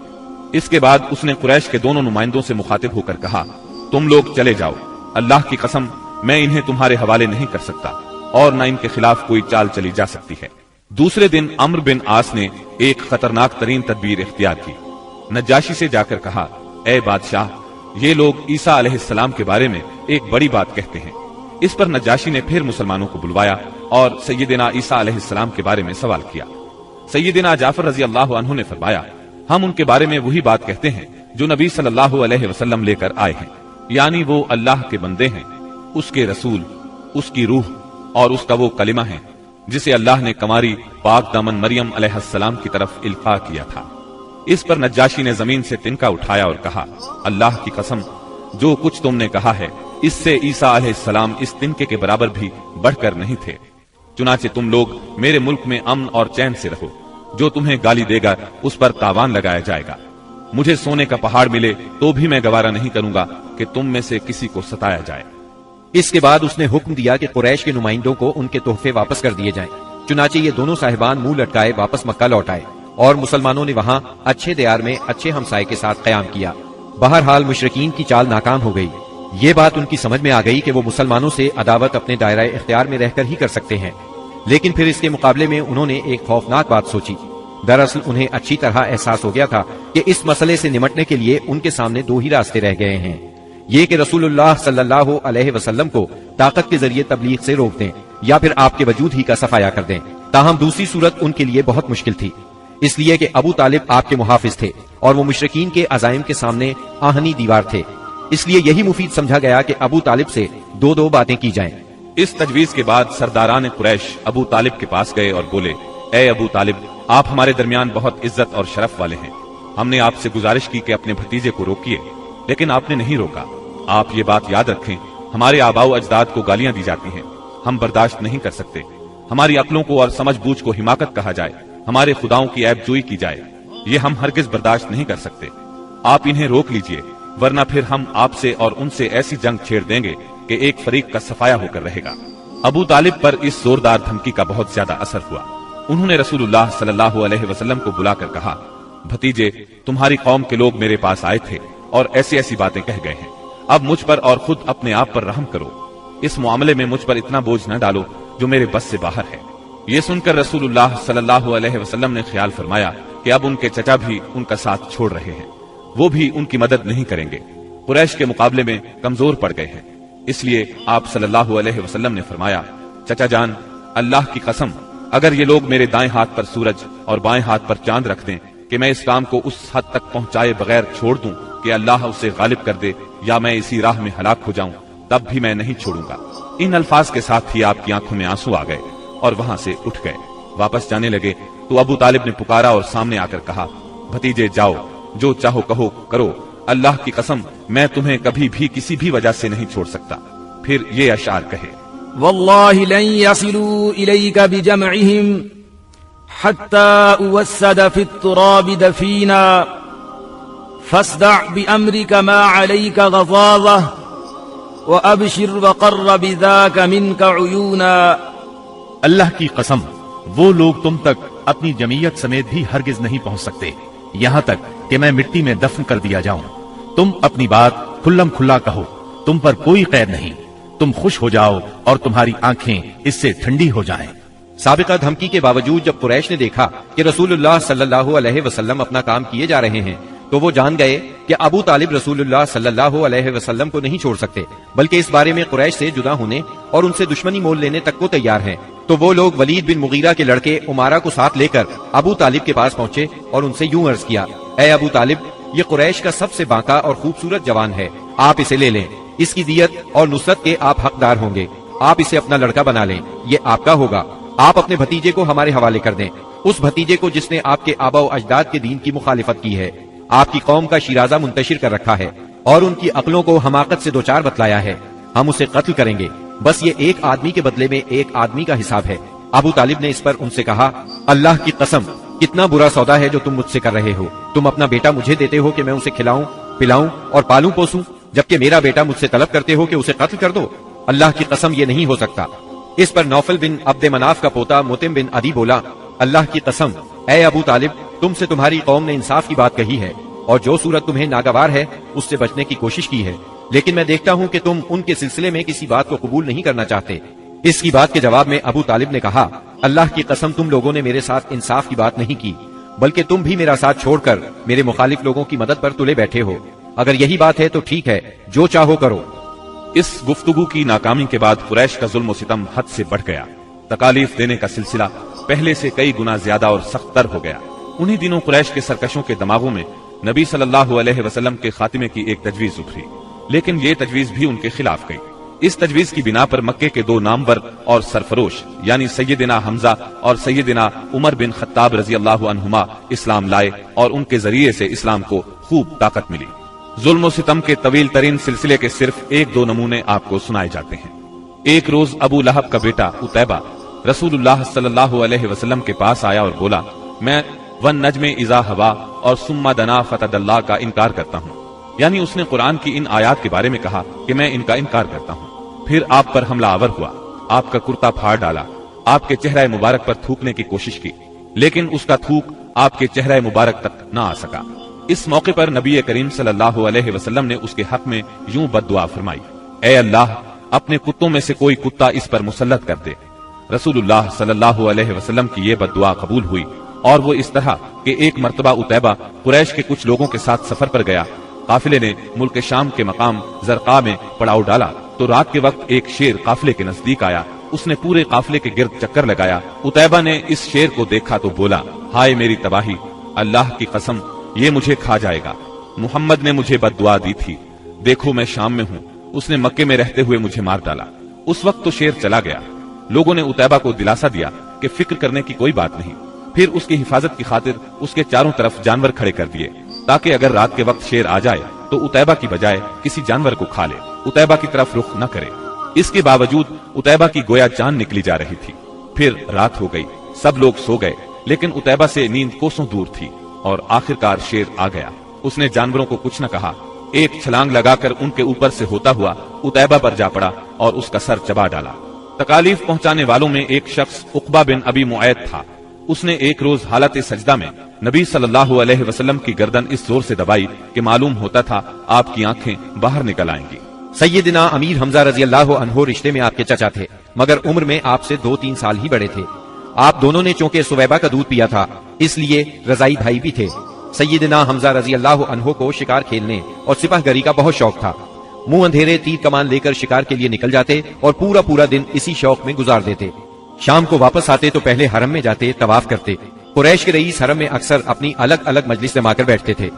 اس کے بعد اس نے قریش کے دونوں نمائندوں سے مخاطب ہو کر کہا، تم لوگ چلے جاؤ، اللہ کی قسم میں انہیں تمہارے حوالے نہیں کر سکتا، اور نہ ان کے خلاف کوئی چال چلی جا سکتی ہے. دوسرے دن عمرو بن عاص نے ایک خطرناک ترین تدبیر اختیار کی. نجاشی سے جا کر کہا، اے بادشاہ، یہ لوگ عیسیٰ علیہ السلام کے بارے میں ایک بڑی بات کہتے ہیں. اس پر نجاشی نے پھر مسلمانوں کو بلوایا اور سیدنا عیسیٰ علیہ السلام کے بارے میں سوال کیا. سیدنا جعفر رضی اللہ عنہ نے فرمایا، ہم ان کے بارے میں وہی بات کہتے ہیں جو نبی صلی اللہ علیہ وسلم لے کر آئے ہیں، یعنی وہ اللہ کے بندے ہیں، اس کے رسول، اس کی روح اور اس کا وہ کلمہ ہے جسے اللہ نے کماری پاک دامن مریم علیہ السلام کی طرف القاء کیا تھا. اس پر نجاشی نے زمین سے تنکا اٹھایا اور کہا، اللہ کی قسم جو کچھ تم نے کہا ہے اس سے عیسیٰ علیہ السلام اس تنکے کے برابر بھی بڑھ کر نہیں تھے. چنانچہ تم لوگ میرے ملک میں امن اور چین سے رہو، جو تمہیں گالی دے گا اس پر تاوان لگایا جائے گا. مجھے سونے کا پہاڑ ملے تو بھی میں گوارا نہیں کروں گا کہ تم میں سے کسی کو ستایا جائے. اس کے بعد اس نے حکم دیا کہ قریش کے نمائندوں کو ان کے تحفے واپس کر دیے جائیں. چنانچہ یہ دونوں صاحبان منہ لٹکائے واپس مکہ لوٹ آئے، اور مسلمانوں نے وہاں اچھے دیار میں اچھے ہمسائے کے ساتھ قیام کیا. بہرحال مشرکین کی چال ناکام ہو گئی. یہ بات ان کی سمجھ میں آ گئی کہ وہ مسلمانوں سے عداوت اپنے دائرہ اختیار میں رہ کر ہی کر سکتے ہیں، لیکن پھر اس کے مقابلے میں انہوں نے ایک خوفناک بات سوچی. دراصل انہیں اچھی طرح احساس ہو گیا تھا کہ اس مسئلے سے نمٹنے کے لیے ان کے سامنے دو ہی راستے رہ گئے ہیں، یہ کہ رسول اللہ صلی اللہ علیہ وسلم کو طاقت کے ذریعے تبلیغ سے روک دیں یا پھر آپ کے وجود ہی کا صفایا کر دیں. تاہم دوسری صورت ان کے لیے بہت مشکل تھی، اس لیے کہ ابو طالب آپ کے محافظ تھے اور وہ مشرکین کے عزائم کے سامنے آہنی دیوار تھے. اس لیے یہی مفید سمجھا گیا کہ ابو طالب سے دو باتیں کی جائیں. اس تجویز کے بعد سرداران قریش ابو طالب کے پاس گئے اور بولے، اے ابو طالب، آپ ہمارے درمیان بہت عزت اور شرف والے ہیں. ہم نے آپ سے گزارش کی کہ اپنے بھتیجے کو روکیے، لیکن آپ نے نہیں روکا. آپ یہ بات یاد رکھیں، ہمارے آباء و اجداد کو گالیاں دی جاتی ہیں، ہم برداشت نہیں کر سکتے. ہماری عقلوں کو اور سمجھ بوجھ کو حماقت کہا جائے، ہمارے خداؤں کی عیب جوئی کی جائے، یہ ہم ہرگز برداشت نہیں کر سکتے. آپ انہیں روک لیجئے، ورنہ پھر ہم آپ سے اور ان سے ایسی جنگ چھیڑ دیں گے کہ ایک فریق کا صفایا ہو کر رہے گا. ابو طالب پر اس زوردار دھمکی کا بہت زیادہ اثر ہوا. انہوں نے رسول اللہ صلی اللہ علیہ وسلم کو بلا کر کہا، بھتیجے، تمہاری قوم کے لوگ میرے پاس آئے تھے اور ایسی ایسی باتیں کہہ گئے ہیں. اب مجھ پر اور خود اپنے آپ پر رحم کرو. اس معاملے میں مجھ پر اتنا بوجھ نہ ڈالو جو میرے بس سے باہر ہے. یہ سن کر رسول اللہ صلی اللہ علیہ وسلم نے خیال فرمایا کہ اب ان کے چچا بھی ان کا ساتھ چھوڑ رہے ہیں، وہ بھی ان کی مدد نہیں کریں گے، قریش کے مقابلے میں کمزور پڑ گئے ہیں. اس لیے آپ صلی اللہ علیہ وسلم نے فرمایا، چچا جان، اللہ کی قسم اگر یہ لوگ میرے دائیں ہاتھ پر سورج اور بائیں ہاتھ پر چاند رکھ دیں کہ میں اس کام کو اس حد تک پہنچائے بغیر چھوڑ دوں کہ اللہ اسے غالب کر دے یا میں اسی راہ میں ہلاک ہو جاؤں، تب بھی میں نہیں چھوڑوں گا۔ ان الفاظ کے ساتھ ہی آپ کی آنکھوں میں آنسو آ گئے اور وہاں سے اٹھ گئے۔ واپس جانے لگے تو ابو طالب نے پکارا اور سامنے آ کر کہا، بھتیجے جاؤ، جو چاہو کہو کرو، اللہ کی قسم میں تمہیں کبھی بھی کسی بھی وجہ سے نہیں چھوڑ سکتا۔ پھر یہ اشعار کہے، والله لن يصلوا إليك بجمعهم حتى أوسد في التراب دفينا فاصدع بأمرك ما عليك غضاضة وأبشر وقر بذاك منك عيونا۔ اللہ کی قسم وہ لوگ تم تک اپنی جمعیت سمیت بھی ہرگز نہیں پہنچ سکتے یہاں تک کہ میں مٹی میں دفن کر دیا جاؤں۔ تم اپنی بات کھلم کھلا کہو، تم پر کوئی قید نہیں، تم خوش ہو جاؤ اور تمہاری آنکھیں اس سے ٹھنڈی ہو جائیں۔ سابقہ دھمکی کے باوجود جب قریش نے دیکھا کہ رسول اللہ صلی اللہ علیہ وسلم اپنا کام کیے جا رہے ہیں تو وہ جان گئے کہ ابو طالب رسول اللہ صلی اللہ علیہ وسلم کو نہیں چھوڑ سکتے، بلکہ اس بارے میں قریش سے جدا ہونے اور ان سے دشمنی مول لینے تک کو تیار ہیں۔ تو وہ لوگ ولید بن مغیرہ کے لڑکے عمارہ کو ساتھ لے کر ابو طالب کے پاس پہنچے اور ان سے یوں عرض کیا، اے ابو طالب، یہ قریش کا سب سے بانکا اور خوبصورت جوان ہے، آپ اسے لے لیں، اس کی دیت اور نصرت کے آپ حقدار ہوں گے، آپ اسے اپنا لڑکا بنا لیں، یہ آپ کا ہوگا، آپ اپنے بھتیجے کو ہمارے حوالے کر دیں، اس بھتیجے کو جس نے آپ کے آبا و اجداد کے دین کی مخالفت کی ہے، آپ کی قوم کا شیرازہ منتشر کر رکھا ہے اور ان کی عقلوں کو حماقت سے دوچار بتلایا ہے، ہم اسے قتل کریں گے، بس یہ ایک آدمی کے بدلے میں ایک آدمی کا حساب ہے۔ ابو طالب نے اس پر ان سے کہا، اللہ کی قسم کتنا برا سودا ہے جو تم مجھ سے کر رہے ہو، تم اپنا بیٹا مجھے دیتے ہو کہ میں اسے کھلاؤں پلاؤں اور پالوں پوسوں، جبکہ میرا بیٹا مجھ سے طلب کرتے ہو کہ اسے قتل کر دو، اللہ کی قسم یہ نہیں ہو سکتا۔ اس پر نوفل بن عبد مناف کا پوتا متم بن عدی بولا، اللہ کی قسم اے ابو طالب، تم سے تمہاری قوم نے انصاف کی بات کہی ہے اور جو صورت تمہیں ناگوار ہے اس سے بچنے کی کوشش کی ہے، لیکن میں دیکھتا ہوں کہ تم ان کے سلسلے میں کسی بات کو قبول نہیں کرنا چاہتے۔ اس کی بات کے جواب میں ابو طالب نے کہا، اللہ کی قسم تم لوگوں نے میرے ساتھ انصاف کی بات نہیں کی، بلکہ تم بھی میرا ساتھ چھوڑ کر میرے مخالف لوگوں کی مدد پر تلے بیٹھے ہو، اگر یہی بات ہے تو ٹھیک ہے، جو چاہو کرو۔ اس گفتگو کی ناکامی کے بعد قریش کا ظلم و ستم حد سے بڑھ گیا، تکالیف دینے کا سلسلہ پہلے سے کئی گنا زیادہ اور سخت تر ہو گیا۔ انہی دنوں قریش کے سرکشوں کے دماغوں میں نبی صلی اللہ علیہ وسلم کے خاتمے کی ایک تجویز ابھری، لیکن یہ تجویز بھی ان کے خلاف گئی۔ اس تجویز کی بنا پر مکے کے دو نامور اور سرفروش یعنی سیدنا حمزہ اور سیدنا عمر بن خطاب رضی اللہ عنہما اسلام لائے اور ان کے ذریعے سے اسلام کو خوب طاقت ملی۔ ظلم و ستم کے طویل ترین سلسلے کے صرف ایک دو نمونے آپ کو سنائے جاتے ہیں۔ ایک روز ابو لہب کا بیٹا عتیبہ رسول اللہ صلی اللہ علیہ وسلم کے پاس آیا اور بولا، میں والنجم اذا ہوا اور ثم دنا فتدلی کا انکار کرتا ہوں، یعنی اس نے قرآن کی ان آیات کے بارے میں کہا کہ میں ان کا انکار کرتا ہوں۔ پھر آپ پر حملہ آور ہوا، آپ کا کرتا پھاڑ ڈالا، آپ کے چہرہ مبارک پر تھوکنے کی کوشش کی، لیکن اس کا تھوک آپ کے چہرہ مبارک تک نہ آ سکا۔ اس موقع پر نبی کریم صلی اللہ علیہ وسلم نے اس کے حق میں یوں بد دعا فرمائی، اے اللہ اپنے کتوں میں سے کوئی کتا اس پر مسلط کر دے۔ رسول اللہ صلی اللہ علیہ وسلم کی یہ بد دعا قبول ہوئی اور وہ اس طرح کہ ایک مرتبہ عتیبہ قریش کے کچھ لوگوں کے ساتھ سفر پر گیا، قافلے نے ملک شام کے مقام زرقا میں پڑاؤ ڈالا تو رات کے وقت ایک شیر قافلے کے نزدیک آیا، اس نے پورے قافلے کے گرد چکر لگایا۔ عتیبہ نے اس شیر کو دیکھا تو بولا، ہائے میری تباہی، اللہ کی قسم یہ مجھے کھا جائے گا، محمد نے مجھے بد دعا دی تھی، دیکھو میں شام میں ہوں، اس نے مکے میں رہتے ہوئے مجھے مار ڈالا۔ اس وقت تو شیر چلا گیا۔ لوگوں نے عتیبہ کو دلاسا دیا کہ فکر کرنے کی کوئی بات نہیں، پھر اس کی حفاظت کی خاطر اس کے چاروں طرف جانور کھڑے کر دیے تاکہ اگر رات کے وقت شیر آ جائے تو عتیبہ کی بجائے کسی جانور کو کھا لے، عتیبہ کی طرف رخ نہ کرے۔ اس کے باوجود عتیبہ کی گویا جان نکلی جا رہی تھی۔ پھر رات ہو گئی، سب لوگ سو گئے، لیکن عتیبہ سے نیند کوسوں دور تھی اور آخرکار شیر آ گیا۔ اس نے جانوروں کو کچھ نہ کہا، ایک چھلانگ لگا کر ان کے اوپر سے ہوتا ہوا عتیبہ پر جا پڑا اور اس کا سر چبا ڈالا۔ تکالیف پہنچانے والوں میں ایک شخص عقبہ بن ابی معیط تھا۔ اس نے ایک روز حالت سجدہ میں نبی صلی اللہ علیہ وسلم کی گردن اس زور سے دبائی کہ معلوم ہوتا تھا آپ کی آنکھیں باہر نکل آئیں گی۔ سیدنا امیر حمزہ رضی اللہ عنہ رشتے میں آپ کے چچا تھے، مگر عمر میں آپ سے 2-3 سال ہی بڑے تھے۔ آپ دونوں نے چونکہ سویبہ کا دودھ پیا تھا اس لیے رضائی بھائی بھی تھے۔ سیدنا حمزہ رضی اللہ عنہ کو شکار کھیلنے اور سپہ گری کا بہت شوق تھا۔ منہ اندھیرے تیر کمان لے کر شکار کے لیے نکل جاتے اور پورا دن اسی شوق میں گزار دیتے۔ شام کو واپس آتے تو پہلے حرم میں جاتے، طواف کرتے۔ قریش کے رئیس حرم میں اکثر اپنی الگ الگ مجلس جما کر بیٹھتے تھے۔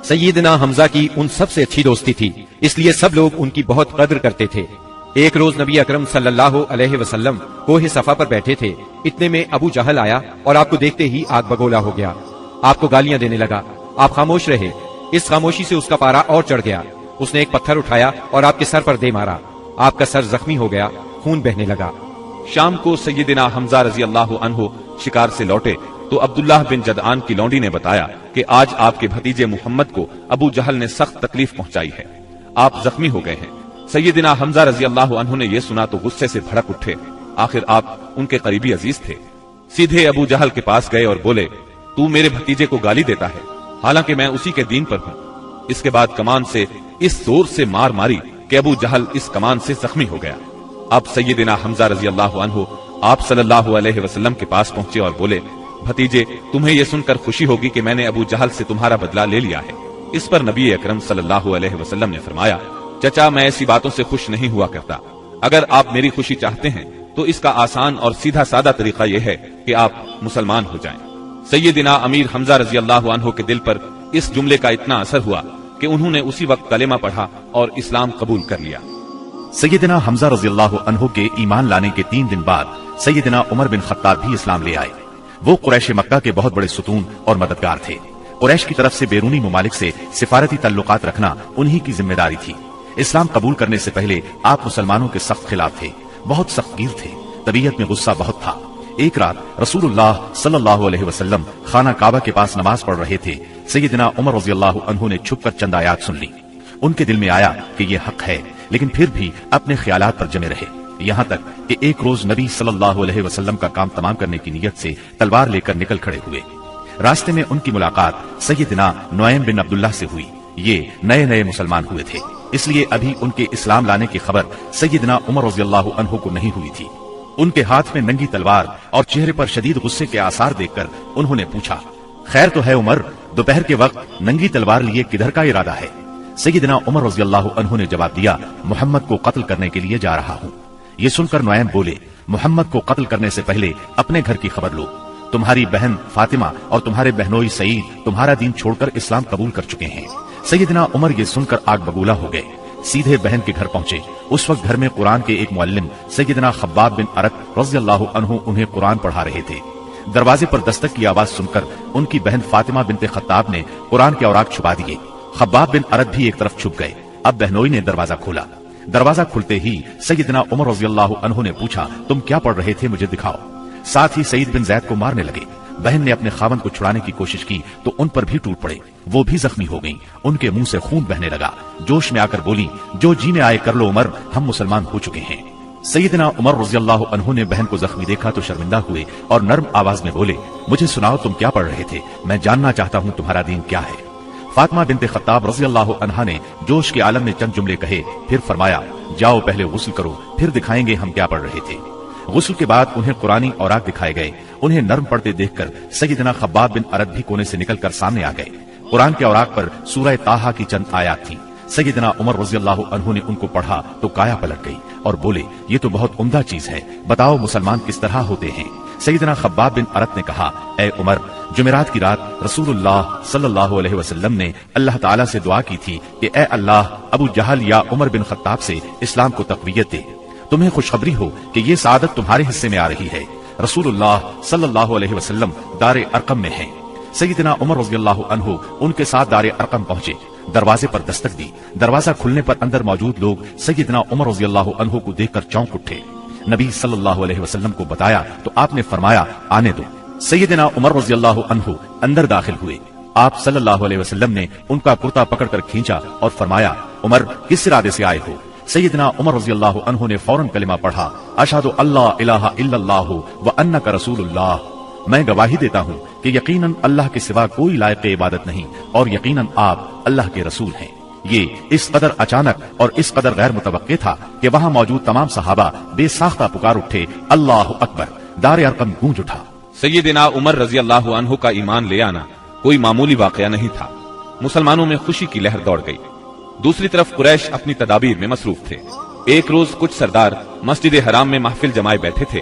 سیدنا حمزہ کی ان سب سے اچھی دوستی تھی، اس لیے سب لوگ ان کی بہت قدر کرتے تھے۔ ایک روز نبی اکرم صلی اللہ علیہ وسلم کوہ صفا پر بیٹھے تھے، اتنے میں ابو جہل آیا اور آپ کو دیکھتے ہی آگ بگولا ہو گیا، آپ کو گالیاں دینے لگا۔ آپ خاموش رہے، اس خاموشی سے اس کا پارا اور چڑھ گیا۔ اس نے ایک پتھر اٹھایا اور آپ کے سر پر دے مارا، آپ کا سر زخمی ہو گیا، خون بہنے لگا۔ شام کو سیدنا حمزہ رضی اللہ عنہ شکار سے لوٹے تو عبداللہ بن جدعان کی لونڈی نے بتایا کہ آج آپ کے بھتیجے محمد کو ابو جہل نے سخت تکلیف پہنچائی ہے، آپ زخمی ہو گئے ہیں۔ سیدنا حمزہ رضی اللہ عنہ نے یہ سنا تو غصے سے بھڑک اٹھے، آخر آپ ان کے قریبی عزیز تھے۔ سیدھے ابو جہل کے پاس گئے اور بولے، تو میرے بھتیجے کو گالی دیتا ہے، حالانکہ میں اسی کے دین پر ہوں۔ اس کے بعد کمان سے اس زور سے مار ماری کہ ابو جہل اس کمان سے زخمی ہو گیا۔ اب سیدنا حمزہ رضی اللہ عنہ آپ صلی اللہ علیہ وسلم کے پاس پہنچے اور بولے، بھتیجے تمہیں یہ سن کر خوشی ہوگی کہ میں نے ابو جہل سے تمہارا بدلہ لے لیا ہے۔ اس پر نبی اکرم صلی اللہ علیہ وسلم نے فرمایا، چچا میں ایسی باتوں سے خوش نہیں ہوا کرتا، اگر آپ میری خوشی چاہتے ہیں تو اس کا آسان اور سیدھا سادہ طریقہ یہ ہے کہ آپ مسلمان ہو جائیں۔ سیدنا امیر حمزہ رضی اللہ عنہ کے دل پر اس جملے کا اتنا اثر ہوا کہ انہوں نے اسی وقت کلمہ پڑھا اور اسلام قبول کر لیا۔ سیدنا حمزہ رضی اللہ عنہ کے ایمان لانے کے 3 دن بعد سیدنا عمر بن خطاب بھی اسلام لے آئے۔ وہ قریش مکہ کے بہت بڑے ستون اور مددگار تھے۔ قریش کی طرف سے بیرونی ممالک سے سفارتی تعلقات رکھنا انہی کی ذمہ داری تھی۔ اسلام قبول کرنے سے پہلے آپ مسلمانوں کے سخت خلاف تھے، بہت سخت گیر تھے، طبیعت میں غصہ بہت تھا۔ ایک رات رسول اللہ صلی اللہ علیہ وسلم خانہ کعبہ کے پاس نماز پڑھ رہے تھے، سیدنا عمر رضی اللہ عنہ نے چھپ کر چند آیات سن لی۔ ان کے دل میں آیا کہ یہ حق ہے، لیکن پھر بھی اپنے خیالات پر جمے رہے، یہاں تک کہ ایک روز نبی صلی اللہ علیہ وسلم کا کام تمام کرنے کی نیت سے تلوار لے کر نکل کھڑے ہوئے۔ راستے میں ان کی ملاقات سیدنا نعیم بن عبداللہ سے ہوئی۔ یہ نئے نئے مسلمان ہوئے تھے، اس لیے ابھی ان کے اسلام لانے کی خبر سیدنا عمر رضی اللہ عنہ کو نہیں ہوئی تھی۔ ان کے ہاتھ میں ننگی تلوار اور چہرے پر شدید غصے کے آثار دیکھ کر انہوں نے پوچھا، خیر تو ہے عمر، دوپہر کے وقت ننگی تلوار لیے کدھر کا ارادہ ہے؟ سیدنا عمر رضی اللہ عنہ نے جواب دیا، محمد کو قتل کرنے کے لیے جا رہا ہوں۔ یہ سن کر نعیم بولے، محمد کو قتل کرنے سے پہلے اپنے گھر کی خبر لو، تمہاری بہن فاطمہ اور تمہارے بہنوئی سعید تمہارا دین چھوڑ کر اسلام قبول کر چکے ہیں۔ سیدنا عمر یہ سن کر آگ بگولا ہو گئے، سیدھے بہن کے گھر پہنچے۔ اس وقت گھر میں قرآن کے ایک معلم سیدنا خباب بن ارت رضی اللہ عنہ انہیں قرآن پڑھا رہے تھے۔ دروازے پر دستک کی آواز سن کر ان کی بہن فاطمہ بنت خطاب نے قرآن کے اوراق چھپا دیے۔ خباب بن ارت بھی ایک طرف چھپ گئے۔ اب بہنوئی نے دروازہ کھولا۔ دروازہ کھلتے ہی سیدنا عمر رضی اللہ عنہ نے پوچھا، تم کیا پڑھ رہے تھے، مجھے دکھاؤ۔ ساتھ ہی سعید بن زید کو مارنے لگے۔ بہن نے اپنے خاوند کو چھڑانے کی کوشش کی تو ان پر بھی ٹوٹ پڑے، وہ بھی زخمی ہو گئیں، ان کے منہ سے خون بہنے لگا۔ جوش میں آ کر بولی، جو جی میں آئے کر لو عمر، ہم مسلمان ہو چکے ہیں۔ سیدنا عمر رضی اللہ عنہ نے بہن کو زخمی دیکھا تو شرمندہ ہوئے اور نرم آواز میں بولے، مجھے سناؤ تم کیا پڑھ رہے تھے، میں جاننا چاہتا ہوں تمہارا دین کیا ہے۔ فاطمہ بنت خطاب رضی اللہ عنہا نے جوش کے عالم میں چند جملے کہے، پھر فرمایا، جاؤ پہلے غسل کرو، پھر دکھائیں گے ہم کیا پڑھ رہے تھے۔ غسل کے بعد انہیں قرآنی اوراق دکھائے گئے۔ انہیں نرم پڑھتے دیکھ کر سیدنا خباب بن ارت بھی کونے سے نکل کر سامنے آ گئے۔ قرآن کے اوراق پر سورہ طٰہٰ کی چند آیات تھیں۔ سیدنا عمر رضی اللہ عنہ نے ان کو پڑھا تو کایا پلٹ گئی اور بولے، یہ تو بہت عمدہ چیز ہے، بتاؤ مسلمان کس طرح ہوتے ہیں۔ سیدنا خباب بن ارت نے کہا، اے عمر، جمعرات کی رات رسول اللہ صلی اللہ علیہ وسلم نے اللہ تعالیٰ سے دعا کی تھی کہ اے اللہ، ابو جہل یا عمر بن خطاب سے اسلام کو تقویت دے، تمہیں خوشخبری ہو کہ یہ سعادت تمہارے حصے میں آ رہی ہے۔ رسول اللہ صلی اللہ علیہ وسلم دار ارقم میں ہیں۔ سیدنا عمر رضی اللہ عنہ ان کے ساتھ دار ارقم پہنچے، دروازے پر دستک دی۔ دروازہ کھلنے پر اندر موجود لوگ سیدنا عمر رضی اللہ عنہ کو دیکھ کر چونک اٹھے۔ نبی صلی اللہ علیہ وسلم کو بتایا تو آپ نے فرمایا، آنے دو۔ سیدنا عمر رضی اللہ عنہ اندر داخل ہوئے۔ آپ صلی اللہ علیہ وسلم نے ان کا کرتا پکڑ کر کھینچا اور فرمایا، عمر کس ارادے سے آئے ہو؟ سیدنا عمر رضی اللہ عنہ نے فوراً کلمہ پڑھا، اشہد اللہ الہ الا اللہ وانک رسول اللہ، میں گواہی دیتا ہوں کہ یقیناً اللہ کے سوا کوئی لائق عبادت نہیں اور یقیناً آپ اللہ کے رسول ہیں۔ یہ اس قدر اچانک اور اس قدر غیر متوقع تھا کہ وہاں موجود تمام صحابہ بے ساختہ پکار اٹھے، اللہ اکبر۔ دار ارقم گونج اٹھا۔ سیدنا عمر رضی اللہ عنہ کا ایمان لے آنا کوئی معمولی واقعہ نہیں تھا۔ مسلمانوں میں خوشی کی لہر دوڑ گئی۔ دوسری طرف قریش اپنی تدابیر میں مصروف تھے۔ ایک روز کچھ سردار مسجد حرام میں محفل جمائے بیٹھے تھے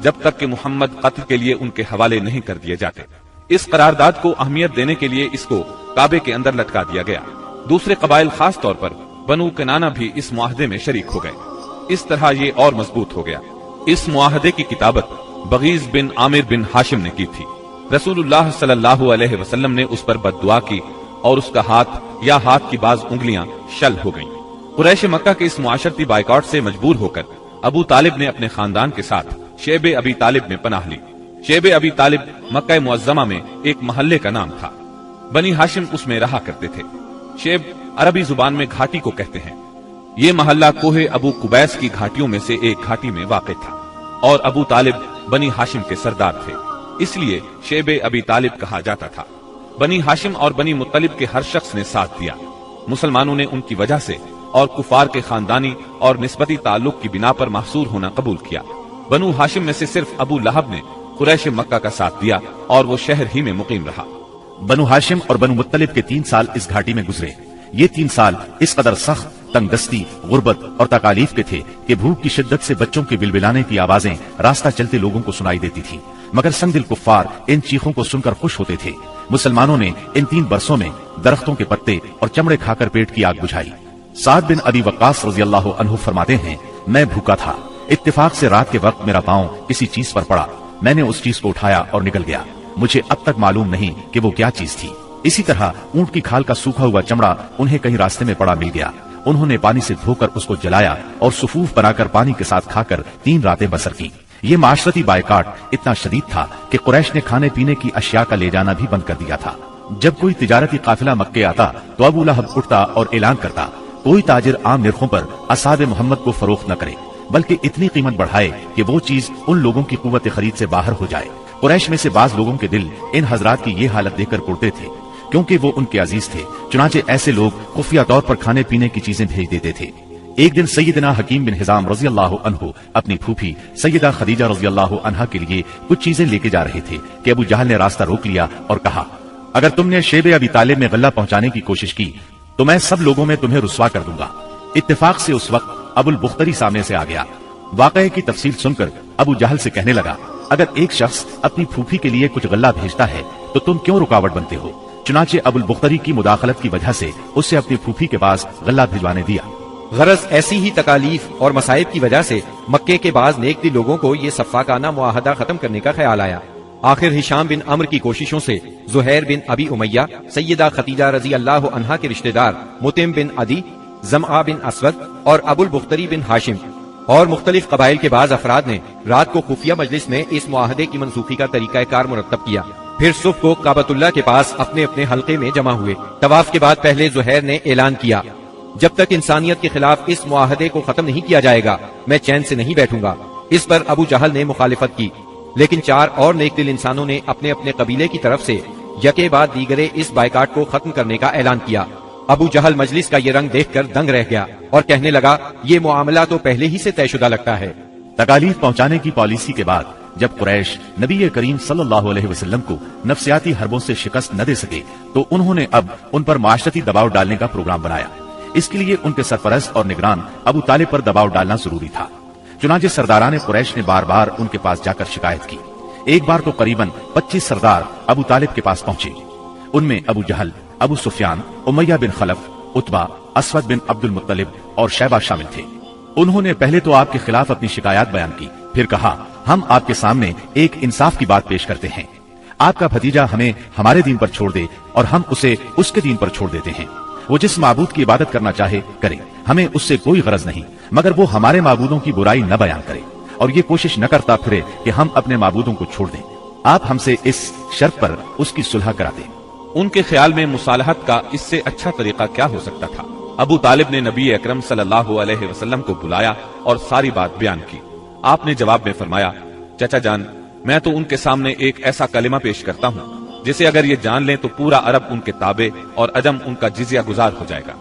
جب تک کہ محمد قتل کے لیے ان کے حوالے نہیں کر دیے جاتے۔ اس قرارداد کو اہمیت دینے کے لیے اس کو کعبے کے اندر لٹکا دیا گیا۔ دوسرے قبائل خاص طور پر بنو کنانہ بھی اس معاہدے میں شریک ہو گئے۔ اس طرح یہ اور مضبوط ہو گیا۔ اس معاہدے کی کتابت بغیض بن عامر بن ہاشم نے کی تھی۔ رسول اللہ صلی اللہ علیہ وسلم نے اس پر بد دعا کی اور اس کا ہاتھ یا ہاتھ کی بعض انگلیاں شل ہو گئیں۔ قریش مکہ کے اس معاشرتی بائیکاٹ سے مجبور ہو کر ابو طالب نے اپنے خاندان کے ساتھ شیب ابی طالب میں پناہ لی۔ شیب ابی طالب مکہ معظمہ میں ایک محلے کا نام تھا۔ بنی ہاشم اس میں رہا کرتے تھے۔ شیب عربی زبان میں گھاٹی کو کہتے ہیں۔ یہ محلہ کوہ ابو قبیس کی گھاٹیوں میں سے ایک گھاٹی میں واقع تھا اور ابو طالب بنی ہاشم کے سردار تھے، اس لیے شیب ابی طالب کہا جاتا تھا۔ بنی ہاشم اور بنی مطلب کے ہر شخص نے ساتھ دیا۔ مسلمانوں نے ان کی وجہ سے اور کفار کے خاندانی اور نسبتی تعلق کی بنا پر محصور ہونا قبول کیا۔ بنو ہاشم میں سے صرف ابو لہب نے قریش مکہ کا ساتھ دیا اور وہ شہر ہی میں مقیم رہا۔ بنو ہاشم اور بنو مطلب کے 3 سال اس گھاٹی میں گزرے۔ یہ 3 سال اس قدر سخت، تنگ دستی، غربت اور تکالیف کے تھے کہ بھوک کی شدت سے بچوں کے بلبلانے کی آوازیں راستہ چلتے لوگوں کو سنائی دیتی تھی، مگر سنگ دل کفار ان چیخوں کو سن کر خوش ہوتے تھے۔ مسلمانوں نے ان 3 برسوں میں درختوں کے پتے اور چمڑے کھا کر پیٹ کی آگ بجھائی۔ سعد بن ابی وقاص رضی اللہ عنہ فرماتے ہیں، میں بھوکا تھا، اتفاق سے رات کے وقت میرا پاؤں کسی چیز پر پڑا، میں نے اس چیز کو اٹھایا اور نکل گیا، مجھے اب تک معلوم نہیں کہ وہ کیا چیز تھی۔ اسی طرح اونٹ کی کھال کا سوکھا ہوا چمڑا انہیں کہیں راستے میں پڑا مل گیا، انہوں نے پانی سے دھو کر اس کو جلایا اور صفوف بنا کر پانی کے ساتھ کھا کر 3 راتیں بسر کی۔ یہ معاشرتی بائیکاٹ اتنا شدید تھا کہ قریش نے کھانے پینے کی اشیاء کا لے جانا بھی بند کر دیا تھا۔ جب کوئی تجارتی قافلہ مکے آتا تو ابو لہب اٹھتا اور اعلان کرتا، کوئی تاجر عام نرخوں پر اصحاب محمد کو فروخت نہ کرے، بلکہ اتنی قیمت بڑھائے کہ وہ چیز ان لوگوں کی قوت خرید سے باہر ہو جائے۔ قریش میں سے بعض لوگوں کے دل ان حضرات کی یہ حالت دیکھ کر اڑتے تھے، کیونکہ وہ ان کے عزیز تھے، چنانچہ ایسے لوگ خفیہ طور پر کھانے پینے کی چیزیں بھیج دیتے تھے۔ ایک دن سیدنا حکیم بن حزام رضی اللہ عنہ اپنی پھوپھی سیدہ خدیجہ رضی اللہ عنہا کے لیے کچھ چیزیں لے کے جا رہے تھے کہ ابو جہل نے راستہ روک لیا اور کہا، اگر تم نے شیب ابی طالب میں غلہ پہنچانے کی کوشش کی تو میں سب لوگوں میں تمہیں رسوا کر دوں گا۔ اتفاق سے اس وقت ابو البختری سامنے سے آ گیا۔ واقعے کی تفصیل سن کر ابو جہل سے کہنے لگا، اگر ایک شخص اپنی پھوپھی کے لیے کچھ غلہ بھیجتا ہے تو تم کیوں رکاوٹ بنتے ہو؟ چنانچہ ابو البختری کی مداخلت کی وجہ سے اسے اپنی پھوپھی کے پاس غلہ بھجوانے دیا۔ غرض ایسی ہی تکالیف اور مصائب کی وجہ سے مکے کے بعض نیک دل لوگوں کو یہ صفاقانہ معاہدہ ختم کرنے کا خیال آیا۔ آخر ہشام بن عمرو کی کوششوں سے زہیر بن ابی امیہ، سیدہ خدیجہ رضی اللہ عنہا کے رشتہ دار مطعم بن عدی، زمعہ بن اسود اور ابو البختری بن ہاشم اور مختلف قبائل کے بعض افراد نے رات کو خفیہ مجلس میں اس معاہدے کی منسوخی کا طریقہ کار مرتب کیا۔ پھر صبح کو کعبۃ اللہ کے پاس اپنے اپنے حلقے میں جمع ہوئے۔ طواف کے بعد پہلے زہیر نے اعلان کیا، جب تک انسانیت کے خلاف اس معاہدے کو ختم نہیں کیا جائے گا میں چین سے نہیں بیٹھوں گا۔ اس پر ابو جہل نے مخالفت کی، لیکن 4 اور نیک دل انسانوں نے اپنے اپنے قبیلے کی طرف سے یکے بعد دیگرے اس بائیکاٹ کو ختم کرنے کا اعلان کیا۔ ابو جہل مجلس کا یہ رنگ دیکھ کر دنگ رہ گیا اور کہنے لگا، یہ معاملہ تو پہلے ہی سے طے شدہ لگتا ہے۔ تکالیف پہنچانے کی پالیسی کے بعد جب قریش نبی کریم صلی اللہ علیہ وسلم کو نفسیاتی حربوں سے شکست نہ دے سکے تو انہوں نے اب ان پر معاشرتی دباؤ ڈالنے کا پروگرام بنایا۔ اس کے لیے ان کے سرپرست اور نگران ابو طالب پر دباؤ ڈالنا ضروری تھا۔ چنانچہ سرداران قریش نے بار بار ان کے پاس جا کر شکایت کی۔ ایک بار تو قریباً 25 سردار ابو طالب کے پاس پہنچے۔ ان میں ابو جہل، ابو سفیان، امیہ بن خلف، عتبہ، اسود بن عبد المطلب اور شیبہ شامل تھے۔ انہوں نے پہلے تو آپ کے خلاف اپنی شکایات بیان کی، پھر کہا، ہم آپ کے سامنے ایک انصاف کی بات پیش کرتے ہیں۔ آپ کا بھتیجا ہمیں ہمارے دین پر چھوڑ دے اور ہم اسے اس کے دین پر چھوڑ دیتے ہیں۔ وہ جس معبود کی عبادت کرنا چاہے کرے، ہمیں اس سے کوئی غرض نہیں، مگر وہ ہمارے معبودوں کی برائی نہ بیان کرے اور یہ کوشش نہ کرتا پھرے کہ ہم اپنے معبودوں کو چھوڑ دیں۔ آپ ہم سے اس شرط پر اس کی صلح کرا دیں۔ ان کے خیال میں مصالحت کا اس سے اچھا طریقہ کیا ہو سکتا تھا؟ ابو طالب نے نبی اکرم صلی اللہ علیہ وسلم کو بلایا اور ساری بات بیان کی۔ آپ نے جواب میں فرمایا، چچا جان، میں تو ان کے سامنے ایک ایسا کلمہ پیش کرتا ہوں جسے اگر یہ جان لیں تو پورا عرب ان کے تابع اور عجم ان کا جزیہ گزار ہو جائے گا۔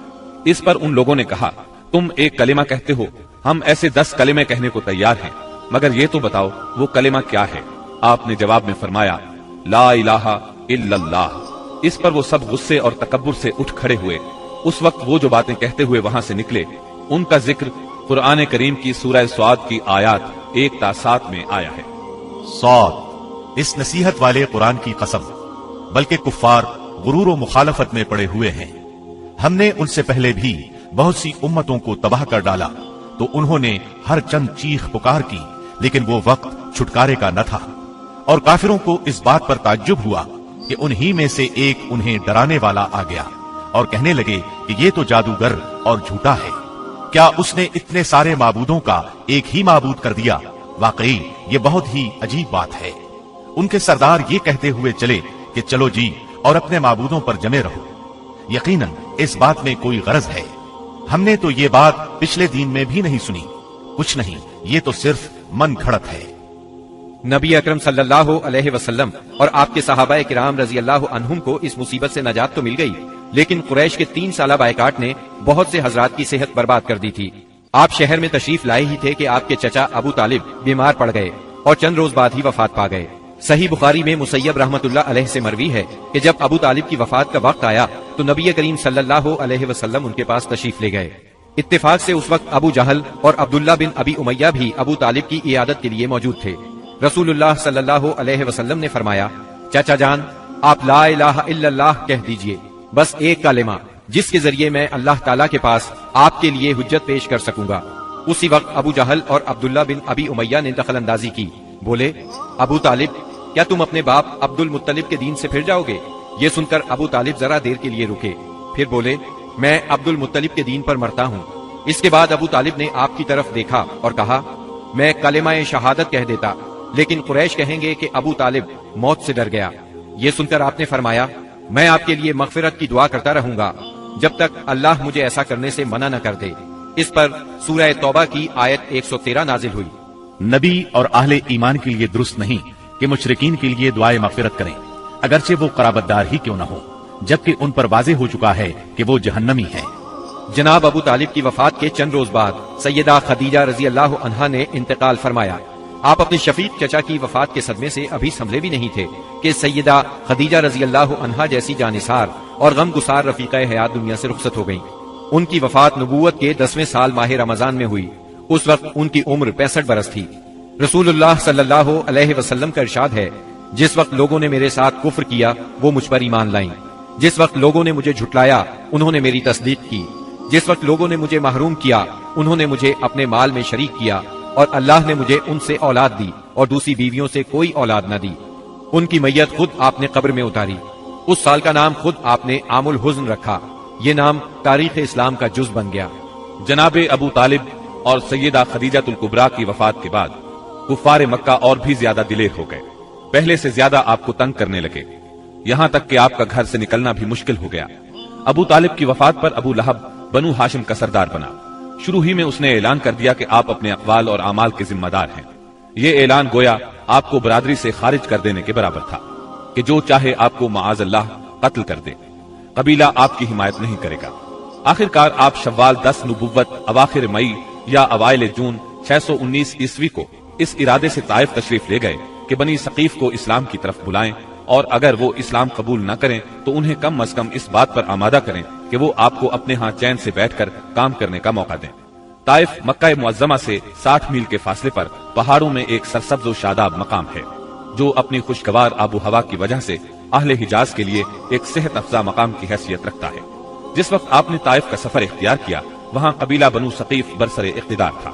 اس پر ان لوگوں نے کہا، تم ایک کلمہ کہتے ہو، ہم ایسے 10 کلمے کہنے کو تیار ہیں، مگر یہ تو بتاؤ وہ کلمہ کیا ہے؟ آپ نے جواب میں فرمایا، لا الہ الا اللہ۔ اس پر وہ سب غصے اور تکبر سے اٹھ کھڑے ہوئے۔ اس وقت وہ جو باتیں کہتے ہوئے وہاں سے نکلے ان کا ذکر قرآن کریم کی سورہ سعد کی آیات 1 تا 7 میں آیا ہے۔ صاد، اس نصیحت والے قرآن کی قسم، بلکہ کفار غرور و مخالفت میں پڑے ہوئے ہیں۔ ہم نے ان سے پہلے بھی بہت سی امتوں کو تباہ کر ڈالا تو انہوں نے ہر چند چیخ پکار کی، لیکن وہ وقت چھٹکارے کا نہ تھا۔ اور کافروں کو اس بات پر تعجب ہوا کہ انہی میں سے ایک انہیں ڈرانے والا آ گیا اور کہنے لگے کہ یہ تو جادوگر اور جھوٹا ہے، کیا اس نے اتنے سارے معبودوں کا ایک ہی معبود کر دیا؟ واقعی یہ بہت ہی عجیب بات ہے۔ ان کے سردار یہ کہتے ہوئے چلے کہ چلو جی اور اپنے معبودوں پر جمے رہو، یقیناً اس بات میں کوئی غرض ہے، ہم نے تو یہ بات پچھلے دین میں بھی نہیں سنی، کچھ نہیں، یہ تو صرف من گھڑت ہے۔ نبی اکرم صلی اللہ علیہ وسلم اور آپ کے صحابہ کرام رضی اللہ عنہم کو اس مصیبت سے نجات تو مل گئی، لیکن قریش کے 3 سالہ بائیکاٹ نے بہت سے حضرات کی صحت برباد کر دی تھی۔ آپ شہر میں تشریف لائے ہی تھے کہ آپ کے چچا ابو طالب بیمار پڑ گئے اور چند روز بعد ہی وفات پا گئے۔ صحیح بخاری میں مسیب رحمت اللہ علیہ سے مروی ہے کہ جب ابو طالب کی وفات کا وقت آیا تو نبی کریم صلی اللہ علیہ وسلم ان کے پاس تشریف لے گئے۔ اتفاق سے اس وقت ابو جہل اور عبداللہ بن ابی امیہ بھی ابو طالب کی عیادت کے لیے موجود تھے۔ رسول اللہ صلی اللہ علیہ وسلم نے فرمایا، چچا جان، آپ لا الہ الا اللہ کہہ دیجئے، بس ایک کلمہ جس کے ذریعے میں اللہ تعالیٰ کے پاس آپ کے لیے حجت پیش کر سکوں گا۔ اسی وقت ابو جہل اور عبداللہ بن ابی امیہ نے دخل اندازی کی، بولے، ابو طالب، کیا تم اپنے باپ عبد المطلب کے دین سے پھر جاؤ گے؟ یہ سن کر ابو طالب ذرا دیر کے لیے رکے، پھر بولے، میں عبد المطلب کے دین پر مرتا ہوں۔ اس کے بعد ابو طالب نے آپ کی طرف دیکھا اور کہا، میں کلمہ شہادت کہہ دیتا، لیکن قریش کہیں گے کہ ابو طالب موت سے ڈر گیا۔ یہ سن کر آپ نے فرمایا، میں آپ کے لیے مغفرت کی دعا کرتا رہوں گا جب تک اللہ مجھے ایسا کرنے سے منع نہ کر دے۔ اس پر سورہ توبہ کی آیت 113 نازل ہوئی۔ نبی اور اہل ایمان کے لیے درست نہیں کہ مشرکین کے لیے دعائے مغفرت کریں، اگرچہ وہ قرابت دار ہی کیوں نہ ہو، جبکہ ان پر واضح ہو چکا ہے کہ وہ جہنمی ہیں۔ جناب ابو طالب کی وفات کے چند روز بعد سیدہ خدیجہ رضی اللہ عنہا نے انتقال فرمایا۔ آپ اپنے شفیق چچا کی وفات کے صدمے سے ابھی سنبھلے بھی نہیں تھے کہ سیدہ خدیجہ رضی اللہ عنہا جیسی جانثار اور غم گسار رفیقہ حیات دنیا سے رخصت ہو گئیں۔ ان کی وفات نبوت کے 10ویں سال ماہ رمضان میں ہوئی۔ اس وقت ان کی عمر 65 برس تھی۔ رسول اللہ صلی اللہ علیہ وسلم کا ارشاد ہے، جس وقت لوگوں نے میرے ساتھ کفر کیا وہ مجھ پر ایمان لائیں، جس وقت لوگوں نے مجھے جھٹلایا انہوں نے میری تصدیق کی، جس وقت لوگوں نے مجھے محروم کیا انہوں نے مجھے اپنے مال میں شریک کیا، اور اللہ نے مجھے ان سے اولاد دی اور دوسری بیویوں سے کوئی اولاد نہ دی۔ ان کی میت خود آپ نے قبر میں اتاری۔ اس سال کا نام خود آپ نے عام الحزن رکھا۔ یہ نام تاریخ اسلام کا جز بن گیا۔ جناب ابو طالب اور سیدہ خدیجہ الکبریٰ کی وفات کے بعد کفار مکہ اور بھی زیادہ دلیر ہو گئے، پہلے سے زیادہ آپ کو تنگ کرنے لگے، یہاں تک کہ آپ کا گھر سے نکلنا بھی مشکل ہو گیا۔ ابو طالب کی وفات پر ابو لہب بنو ہاشم کا سردار بنا۔ شروع ہی میں اس نے اعلان کر دیا کہ آپ اپنے اقوال اور اعمال کے ذمہ دار ہیں۔ یہ اعلان گویا آپ کو برادری سے خارج کر دینے کے برابر تھا کہ جو چاہے آپ کو معاذ اللہ قتل کر دے، قبیلہ آپ کی حمایت نہیں کرے گا۔ آخر کار آپ شوال 10 نبوت اواخر مئی یا اوائل جون 619 عیسوی کو اس ارادے سے طائف تشریف لے گئے کہ بنی ثقیف کو اسلام کی طرف بلائیں، اور اگر وہ اسلام قبول نہ کریں تو انہیں کم از کم اس بات پر آمادہ کریں کہ وہ آپ کو اپنے ہاں چین سے بیٹھ کر کام کرنے کا موقع دیں۔ طائف مکہ معظمہ سے 60 میل کے فاصلے پر پہاڑوں میں ایک سرسبز و شاداب مقام ہے، جو اپنی خوشگوار آب و ہوا کی وجہ سے اہل حجاز کے لیے ایک صحت افزا مقام کی حیثیت رکھتا ہے۔ جس وقت آپ نے طائف کا سفر اختیار کیا، وہاں قبیلہ بنو ثقیف برسر اقتدار تھا۔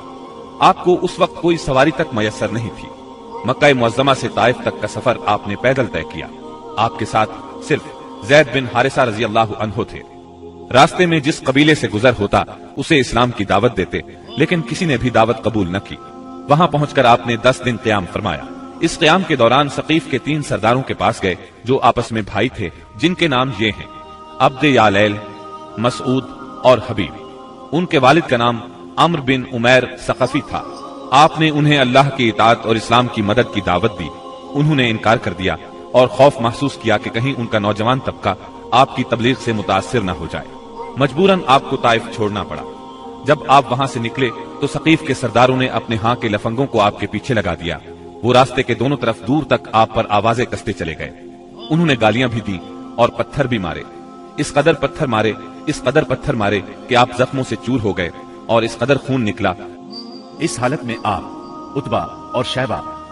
آپ کو اس وقت کوئی سواری تک میسر نہیں تھی۔ مکہ معظمہ سے طائف تک کا سفر آپ نے پیدل طے کیا۔ آپ کے ساتھ صرف زید بن حارثہ رضی اللہ عنہ تھے۔ راستے میں جس قبیلے سے گزر ہوتا اسے اسلام کی دعوت دیتے، لیکن کسی نے بھی دعوت قبول نہ کی۔ وہاں پہنچ کر آپ نے 10 دن قیام فرمایا۔ اس قیام کے دوران ثقیف کے 3 سرداروں کے پاس گئے جو آپس میں بھائی تھے، جن کے نام یہ ہیں: عبد یالیل، مسعود اور حبیب۔ ان کے والد کا نام عمر بن عمیر ثقفی تھا۔ آپ نے انہیں اللہ کی اطاعت اور اسلام کی مدد کی دعوت دی۔ انہوں نے انکار کر دیا اور خوف محسوس کیا کہ کہیں ان کا نوجوان طبقہ آپ کی تبلیغ سے متاثر نہ ہو جائے۔ مجبوراً آپ کو طائف چھوڑنا پڑا۔ جب آپ وہاں سے نکلے تو ثقیف کے سرداروں نے اپنے ہاں کے لفنگوں کو آپ کے پیچھے لگا دیا۔ وہ راستے کے دونوں طرف دور تک آپ پر آوازیں کستے چلے گئے۔ انہوں نے گالیاں بھی دی اور پتھر بھی مارے۔ اس قدر پتھر مارے کہ آپ زخموں سے چور ہو گئے اور اس قدر خون نکلا۔ اس حالت میں آپ، عتبہ اور شیبہ